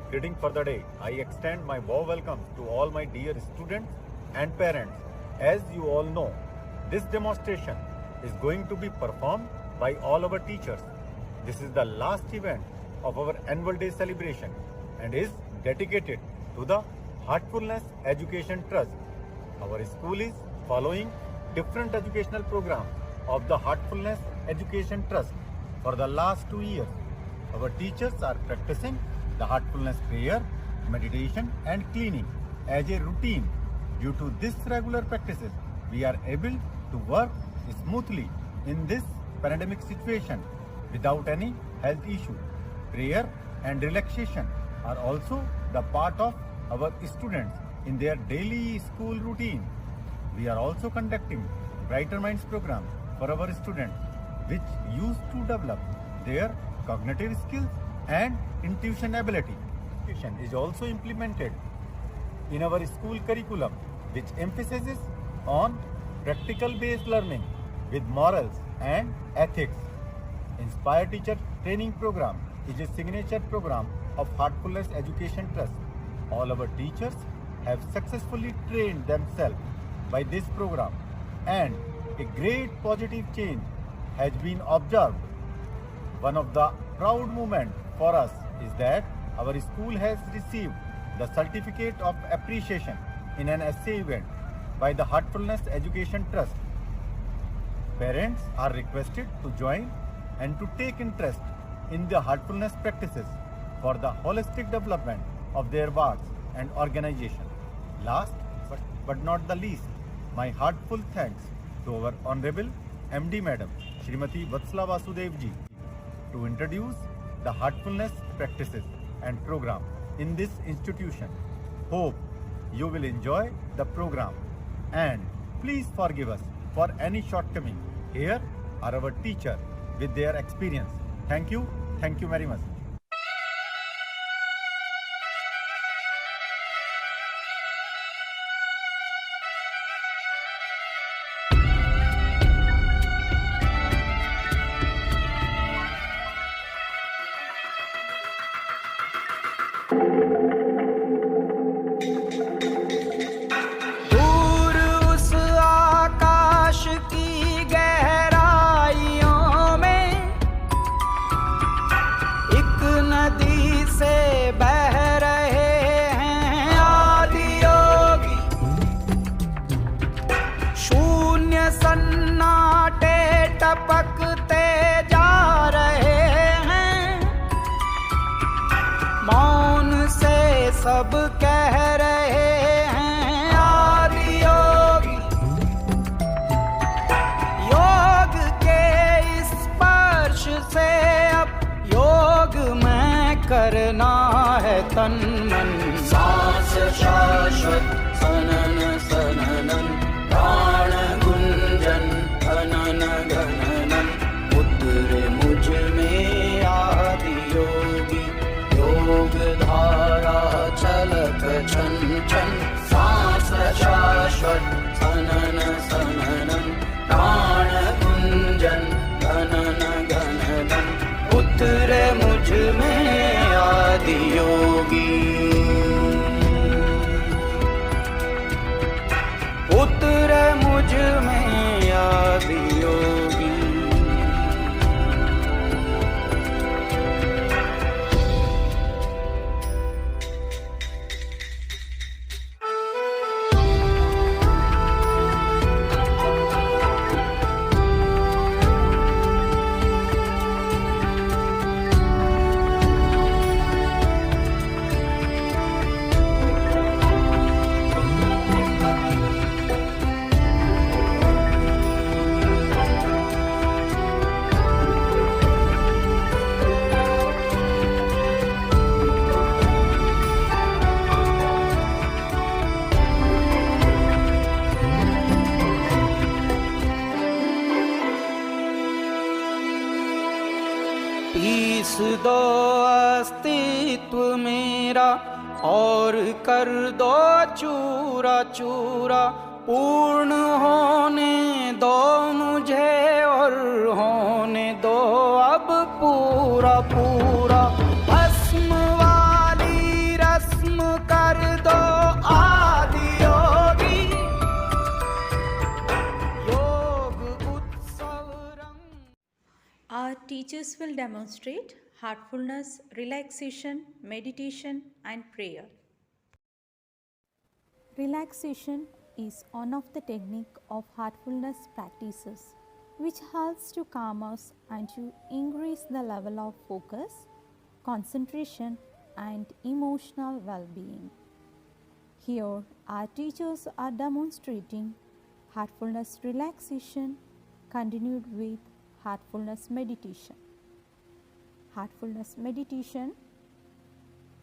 Greeting for the day. I extend my warm welcome to all my dear students and parents. As you all know, this demonstration is going to be performed by all our teachers. This is the last event of our annual day celebration and is dedicated to the Heartfulness Education Trust. Our school is following different educational programs of the Heartfulness Education Trust for the last 2 years. Our teachers are practicing the heartfulness prayer, meditation and cleaning as a routine. Due to this regular practices, we are able to work smoothly in this pandemic situation without any health issue. Prayer and relaxation are also the part of our students in their daily school routine. We are also conducting Brighter Minds program for our students, which used to develop their cognitive skills and intuition ability. Education is also implemented in our school curriculum, which emphasizes on practical-based learning with morals and ethics. Inspire Teacher Training Program is a signature program of Heartfulness Education Trust. All our teachers have successfully trained themselves by this program, and a great positive change has been observed. One of the proud moments for us is that our school has received the Certificate of Appreciation in an essay event by the Heartfulness Education Trust. Parents are requested to join and to take interest in the heartfulness practices for the holistic development of their wards and organization. Last but not the least, my heartful thanks to our Honorable MD Madam, Srimati Vatsala Vasudev ji, to introduce the heartfulness practices and program in this institution. Hope you will enjoy the program and please forgive us for any shortcoming. Here are our teachers with their experience. Thank you very much. सब कह रहे हैं आदि योगी योग के करना है तन मन। सांस शाश्वत सनन सननन, प्राण गुंजन घनन घननन, उतरे मुझ में आदि योगी, योग धारा चलत छन छन। सांस शाश्वत सनन सननन, प्राण गुंजन घनन घननन, उतरे मुझ में आदि योगी, उतरे मुझ में आदि योगी। पीस दो अस्तित्व मेरा और कर दो चूरा चूरा, पूर्ण होने दो मुझे और होने दो अब पूरा पूरा। भस्म वाली रस्म कर दो आदि योगी, योग उत्सव रंग। Our teachers will demonstrate heartfulness, relaxation, meditation and prayer. Relaxation is one of the technique of heartfulness practices which helps to calm us and to increase the level of focus, concentration and emotional well-being. Here our teachers are demonstrating heartfulness relaxation continued with heartfulness meditation. Heartfulness meditation.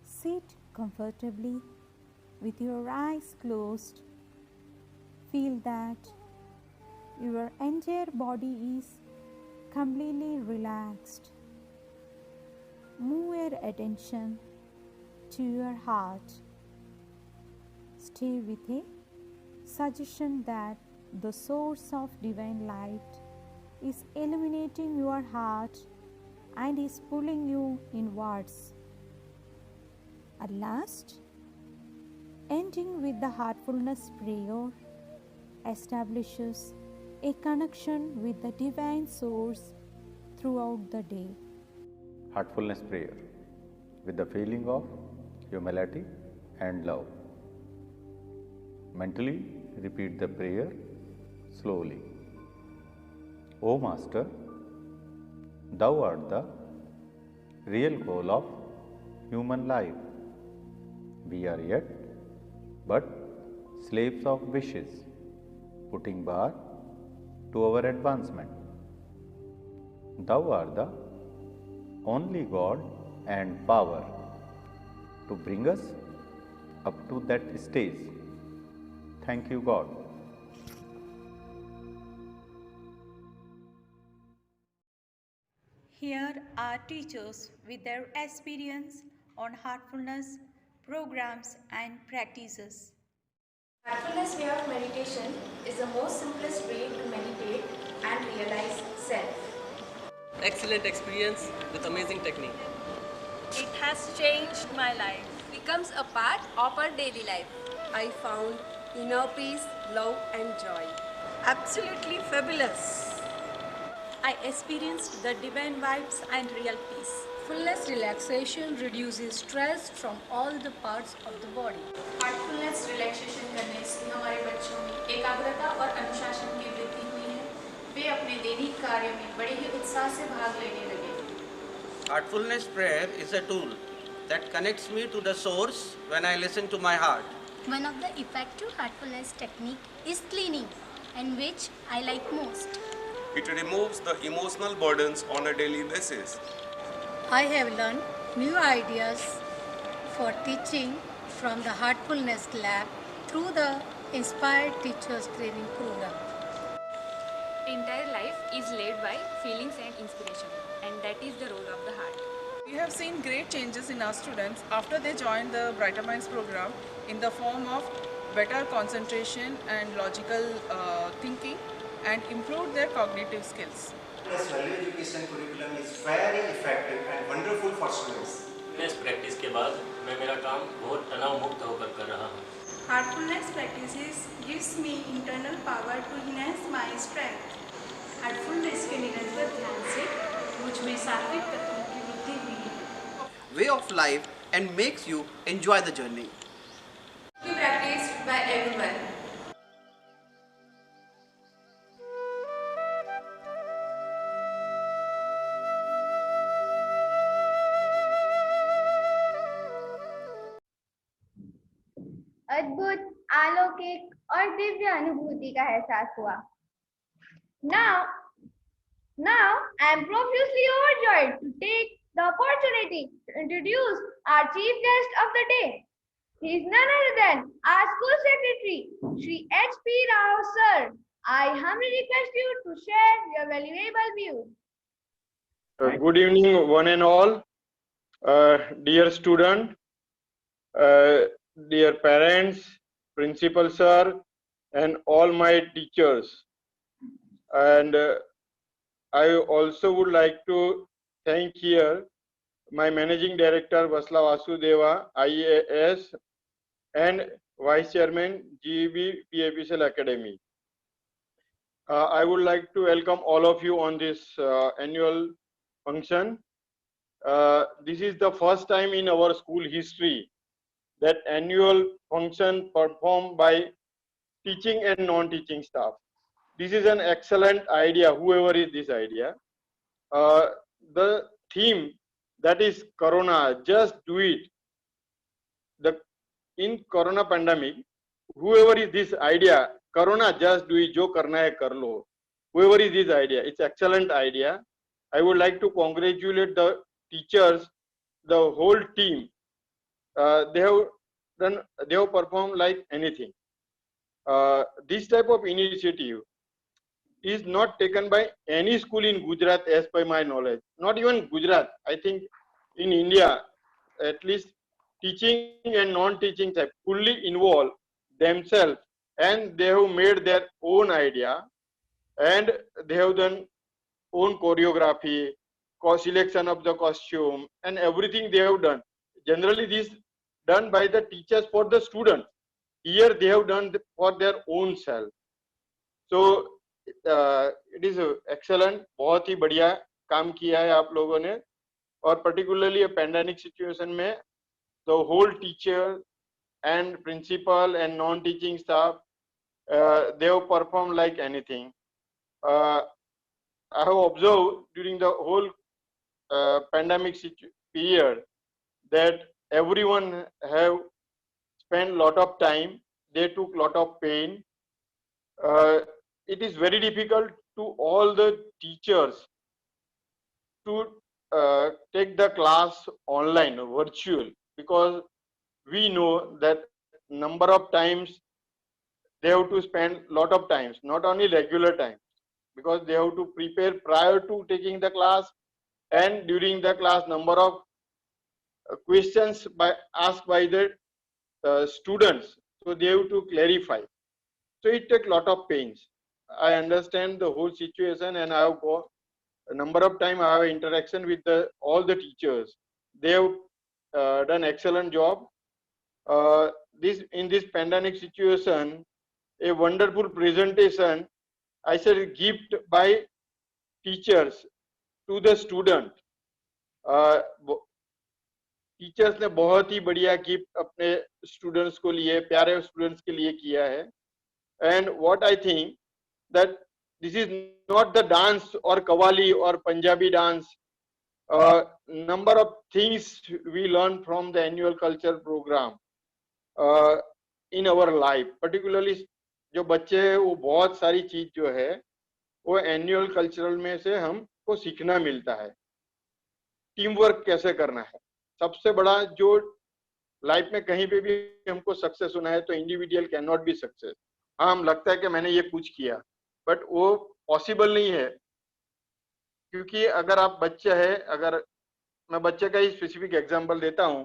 Sit comfortably with your eyes closed. Feel that your entire body is completely relaxed. Move your attention to your heart. Stay with a suggestion that the source of divine light is illuminating your heart and is pulling you inwards. At last, ending with the heartfulness prayer establishes a connection with the divine source throughout the day. Heartfulness prayer with the feeling of humility and love. Mentally repeat the prayer slowly. O Master, Thou art the real goal of human life. We are yet but slaves of wishes, putting bar to our advancement. Thou art the only God and power to bring us up to that stage. Thank you, God. Here are teachers with their experience on heartfulness programs and practices. Heartfulness way of meditation is the most simplest way to meditate and realize self. Excellent experience with amazing technique. It has changed my life. Becomes a part of our daily life. I found inner peace, love and joy. Absolutely fabulous. I experienced the divine vibes and real peace. Fullness relaxation reduces stress from all the parts of the body. Heartfulness relaxation करने से हमारे बच्चों में एकाग्रता और अनुशासन की वृद्धि हुई है। वे अपने दैनिक कार्यों में बड़े ही उत्साह से भाग लेने लगे। Heartfulness prayer is a tool that connects me to the source when I listen to my heart. One of the effective heartfulness technique is cleaning, and which I like most. It removes the emotional burdens on a daily basis. I have learned new ideas for teaching from the Heartfulness Lab through the Inspired Teachers Training Program. Entire life is led by feelings and inspiration, and that is the role of the heart. We have seen great changes in our students after they joined the Brighter Minds program in the form of better concentration and logical thinking and improved their cognitive skills. This value education curriculum is very effective and wonderful for students. इस practice के बाद मैं मेरा काम बहुत तनाव मुक्त होकर कर रहा हूँ. Heartfulness practices gives me internal power to enhance my strength. Heartfulness के निरंतर ध्यान से मुझ में सात्विक तत्वों की वृद्धि हुई है. Way of life and makes you enjoy the journey. To be practiced by everyone. अद्भुत, अलौकिक और दिव्य अनुभूति का एहसास हुआ. Now I am profusely overjoyed to take the opportunity to introduce our chief guest of the day. He is none other than our school secretary, Shri H.P. Rao sir. I humbly request you to share your valuable views. Good evening, one and all. Dear student, dear parents, principal sir, and all my teachers. And I also would like to thank here my managing director Vasla Vasudeva, IAS, and vice chairman GEB PAPCL Academy. I would like to welcome all of you on this annual function. This is the first time in our school history that annual function performed by teaching and non-teaching staff. This is an excellent idea, whoever is this idea. The theme, that is Corona, just do it. In Corona pandemic, whoever is this idea, Corona, just do it, jo karna hai kar lo. Whoever is this idea, it's excellent idea. I would like to congratulate the teachers, the whole team. They have performed like anything. This type of initiative is not taken by any school in Gujarat as per my knowledge. Not even Gujarat. I think in India, at least teaching and non-teaching type fully involve themselves, and they have made their own idea, and they have done own choreography, selection of the costume, and everything they have done. Generally, this done by the teachers for the students. Here they have done for their own self. So it is excellent. बहुत ही बढ़िया काम किया है आप लोगों ने, और particularly a pandemic situation में the whole teacher and principal and non-teaching staff, they have performed like anything. I have observed during the whole pandemic period that everyone have spent lot of time, they took lot of pain. It is very difficult to all the teachers to take the class online, virtual, because we know that number of times they have to spend lot of times, not only regular times, because they have to prepare prior to taking the class, and during the class number of questions asked by the students, so they have to clarify. So it takes lot of pains. I understand the whole situation, and I have got a number of time I have interaction with all the teachers. They have done excellent job. In this pandemic situation, a wonderful presentation, I said, gift by teachers to the student. Teachers ने बहुत ही बढ़िया gift अपने students को लिए, प्यारे students के लिए किया है. And what I think that this is not the dance और कवाली और Punjabi dance. Number of things we learn from the annual culture program in our life. Particularly जो बच्चे हैं, वो बहुत सारी चीज जो है वो एनुअल कल्चरल में से हमको सीखना मिलता है. टीम वर्क कैसे करना है, सबसे बड़ा जो लाइफ में कहीं पे भी हमको सक्सेस होना है तो individual can not be success. हाँ, हम लगता है कि मैंने ये कुछ किया, बट वो पॉसिबल नहीं है, क्योंकि अगर आप बच्चा है, अगर मैं बच्चे का ही स्पेसिफिक एग्जांपल देता हूँ,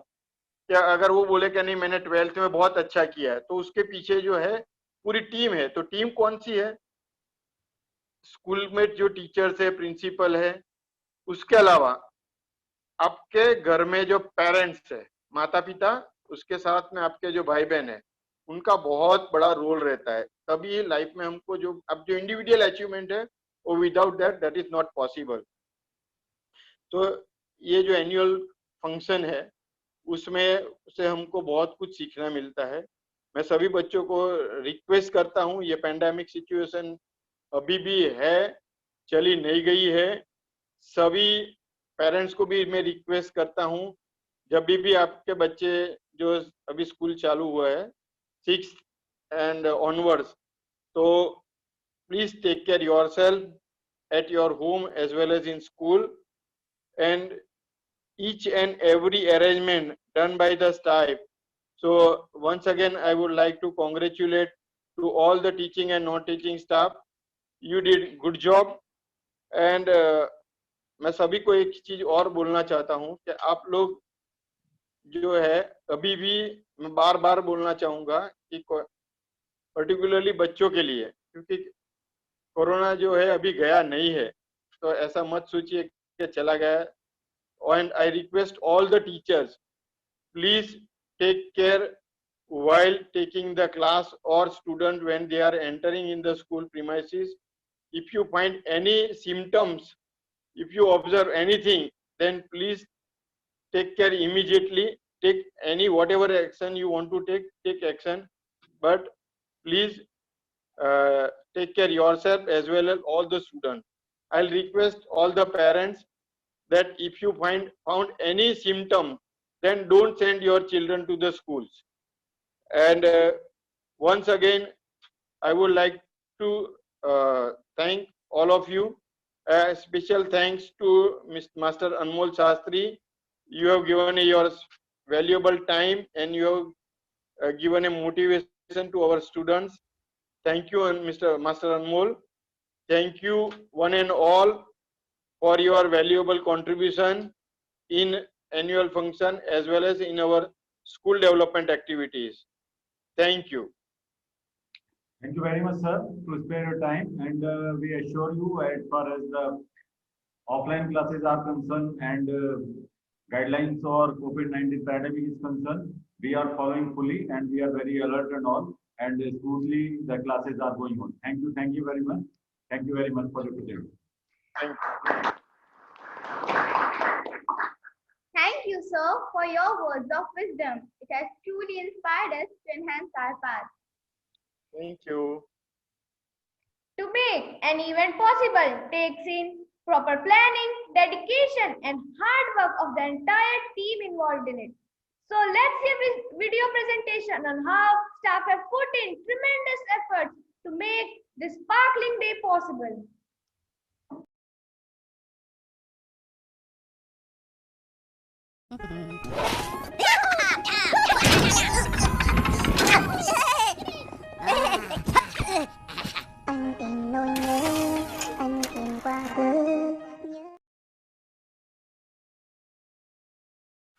क्या अगर वो बोले कि नहीं मैंने 12th में बहुत अच्छा किया है, तो उसके पीछे जो है पूरी टीम है। तो टीम कौन सी है? स्कूल में जो टीचर्स है, प्रिंसिपल है, उसके अलावा आपके घर में जो पेरेंट्स है, माता पिता, उसके साथ में आपके जो भाई बहन है, उनका बहुत बड़ा रोल रहता है। तभी लाइफ में हमको जो अब जो इंडिविजुअल अचीवमेंट है वो without that is not possible. तो ये जो एनुअल फंक्शन है उसमें से हमको बहुत कुछ सीखना मिलता है। मैं सभी बच्चों को रिक्वेस्ट करता हूँ, ये पैंडेमिक सिचुएशन अभी भी है, चली नहीं गई है। सभी पेरेंट्स को भी मैं रिक्वेस्ट करता हूँ, जब भी आपके बच्चे जो अभी स्कूल चालू हुआ है 6th and onwards, तो please take care yourself at your home as well as in school, and each and every arrangement done by the staff. So once again I would like to congratulate to all the teaching and non-teaching staff. You did good job. And मैं सभी को एक चीज और बोलना चाहता हूँ कि आप लोग जो है अभी भी, मैं बार बार बोलना चाहूंगा कि पर्टिकुलरली बच्चों के लिए, क्योंकि कोरोना जो है अभी गया नहीं है, तो ऐसा मत सोचिए कि चला गया। And I request all the teachers, please take care while taking the class or student when they are entering in the school premises. If you find any symptoms, if you observe anything, then please take care immediately. Take any whatever action you want to take action, but please take care yourself as well as all the students. I'll request all the parents that if you found any symptom, then don't send your children to the schools. And once again I would like to thank all of you. Special thanks to Master Anmol Shastri. You have given your valuable time and you have given a motivation to our students. Thank you, Master Anmol. Thank you one and all for your valuable contribution in annual function as well as in our school development activities. Thank you. Thank you very much, sir, to spare your time, and we assure you, as far as the offline classes are concerned and guidelines or COVID-19 pandemic is concerned, we are following fully and we are very alert and all, and smoothly the classes are going on. Thank you very much. Thank you very much for your presence. Thank you, sir, for your words of wisdom. It has truly inspired us to enhance our path. Thank you. To make an event possible takes in proper planning, dedication, and hard work of the entire team involved in it. So let's see a video presentation on how staff have put in tremendous efforts to make this sparkling day possible.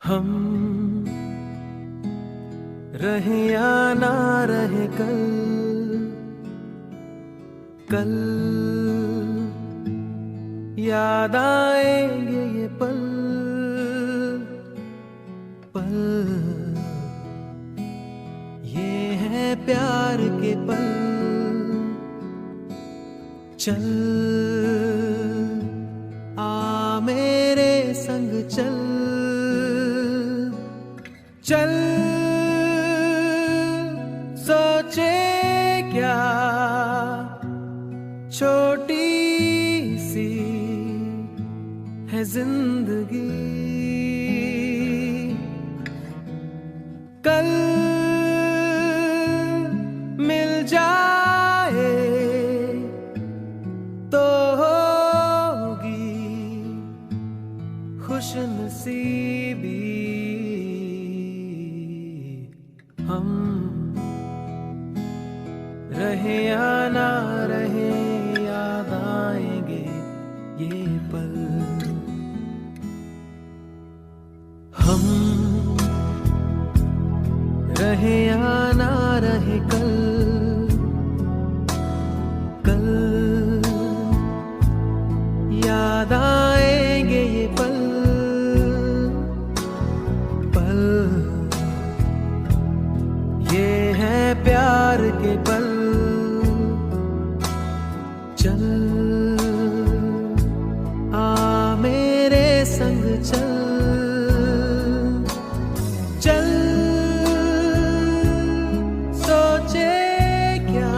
हम रहे या ना रहे कल याद आएंगे ये पल ये है प्यार के पल। चल आ मेरे संग चल चल सोचे क्या छोटी सी है जिंदगी कल मिल जाए तो होगी खुश नसीबी। रहे या ना रहे याद आएंगे ये पल। हम रहे या ना रहे कल, कल याद आएंगे ये पल, पल ये है प्यार के पल। चल आ मेरे संग चल, चल सोचे क्या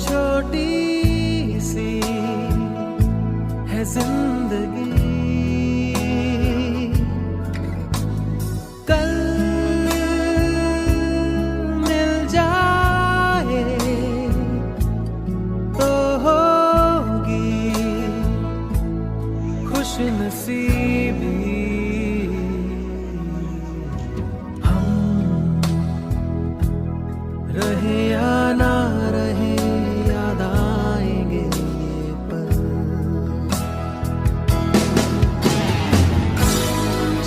छोटी सी है जिंदगी। कल मिल जाए तो होगी खुश नसीबी। हम रहे या ना रहे याद आएंगे ये पल।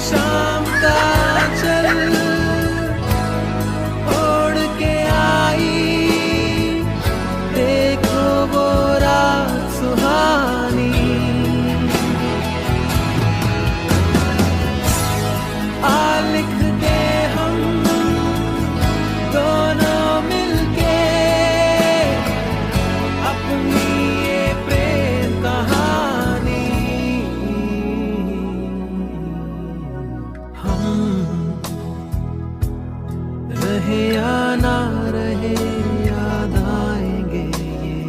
शाम का चल ओढ़ के आई, देखो वो रात सुहानी। आ लिख दे हम दोनों मिलके अपनी ये प्रेम कहानी। हम रहे या ना रहे याद आएंगे ये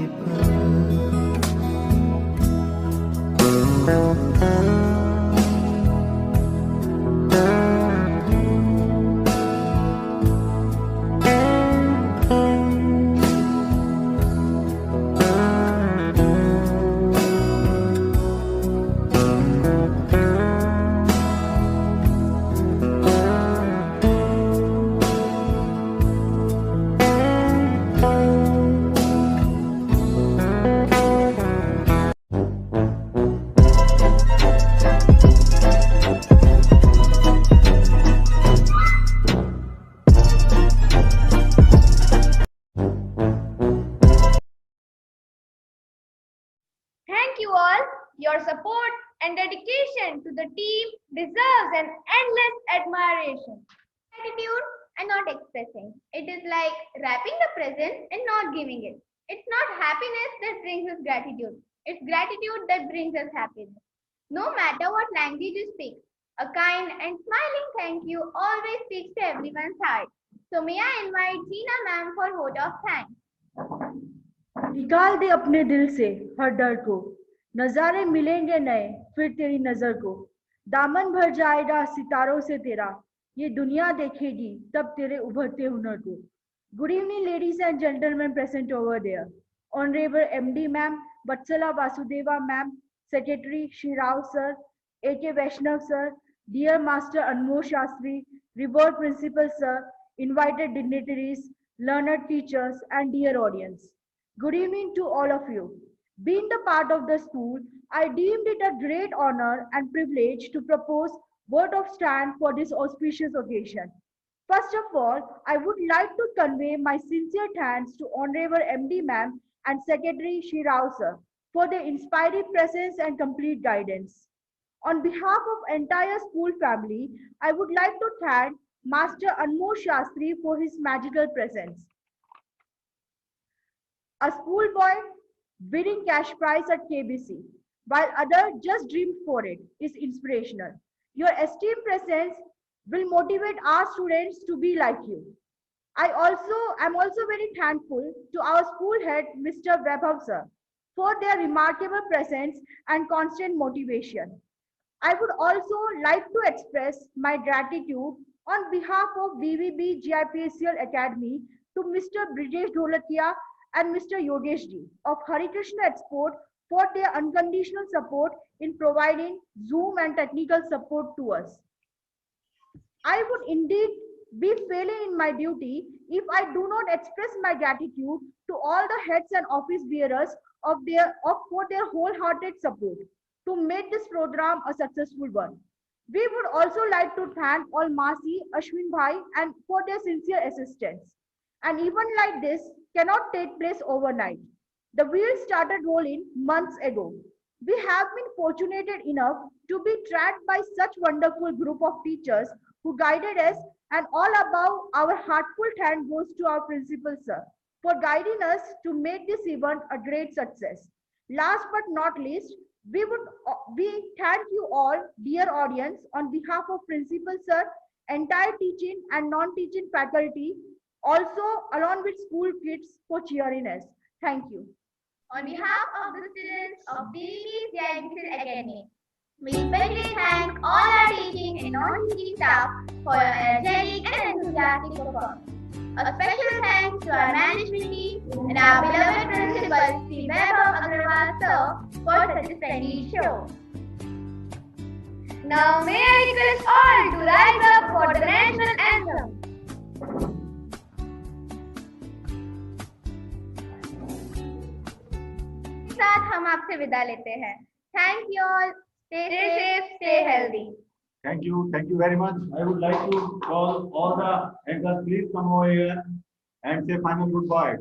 Thank you all. Your support and dedication to the team deserves an endless admiration. Gratitude and not expressing. It is like wrapping the present and not giving it. It's not happiness that brings us gratitude. It's gratitude that brings us happiness. No matter what language you speak, a kind and smiling thank you always speaks to everyone's heart. So may I invite Tina ma'am for vote of thanks. निकाल दे अपने दिल से हर डर को, नजारे मिलेंगे नए फिर तेरी नजर को। दामन भर जाएगा सितारों से तेरा, ये दुनिया देखेगी तब तेरे उभरते हुनर को। Good evening, ladies and gentlemen present over there. Honorable MD ma'am, Vatsala Vasudeva ma'am, Secretary Shri Rao sir, AK Vaishnav sir, dear Master Anmol Shastri, revered Principal sir, invited dignitaries, learned teachers, and dear audience. Good evening to all of you. Being the part of the school, I deemed it a great honor and privilege to propose word of stand for this auspicious occasion. First of all, I would like to convey my sincere thanks to Honorable MD Ma'am and Secretary Shri Rao sir for their inspiring presence and complete guidance. On behalf of entire school family, I would like to thank Master Anmol Shastri for his magical presence. A schoolboy winning cash prize at KBC, while others just dreamed for it, is inspirational. Your esteemed presence will motivate our students to be like you. I am also very thankful to our school head, Mr. Webhav sir, for their remarkable presence and constant motivation. I would also like to express my gratitude on behalf of BVB GIPSL Academy to Mr. Brijesh Dholakia and Mr. Yogesh Ji of Hari Krishna Export for their unconditional support in providing Zoom and technical support to us. I would indeed be failing in my duty if I do not express my gratitude to all the heads and office bearers for their wholehearted support to make this program a successful one. We would also like to thank all Masi, Ashwin Bhai, and for their sincere assistance. An event like this cannot take place overnight. The wheels started rolling months ago. We have been fortunate enough to be tracked by such wonderful group of teachers who guided us, and all above our heartfelt thanks goes to our principal sir for guiding us to make this event a great success. Last but not least, we thank you all, dear audience, on behalf of principal sir, entire teaching and non-teaching faculty, also along with school kids for cheering us. Thank you. On behalf of the students of DVB CIBC Academy, we especially thank all our teaching and non-teaching staff for your energetic and enthusiastic performance. A special thanks to our management team and our beloved principal, Sri Vaibhav Agrawal sir, for such a splendid show. Now may I request all to rise up for the national anthem. साथ हम आपसे विदा लेते हैं. Thank you all. Stay safe, stay healthy. Thank you very much. I would like to call all the anchors, please come over here and say final goodbye.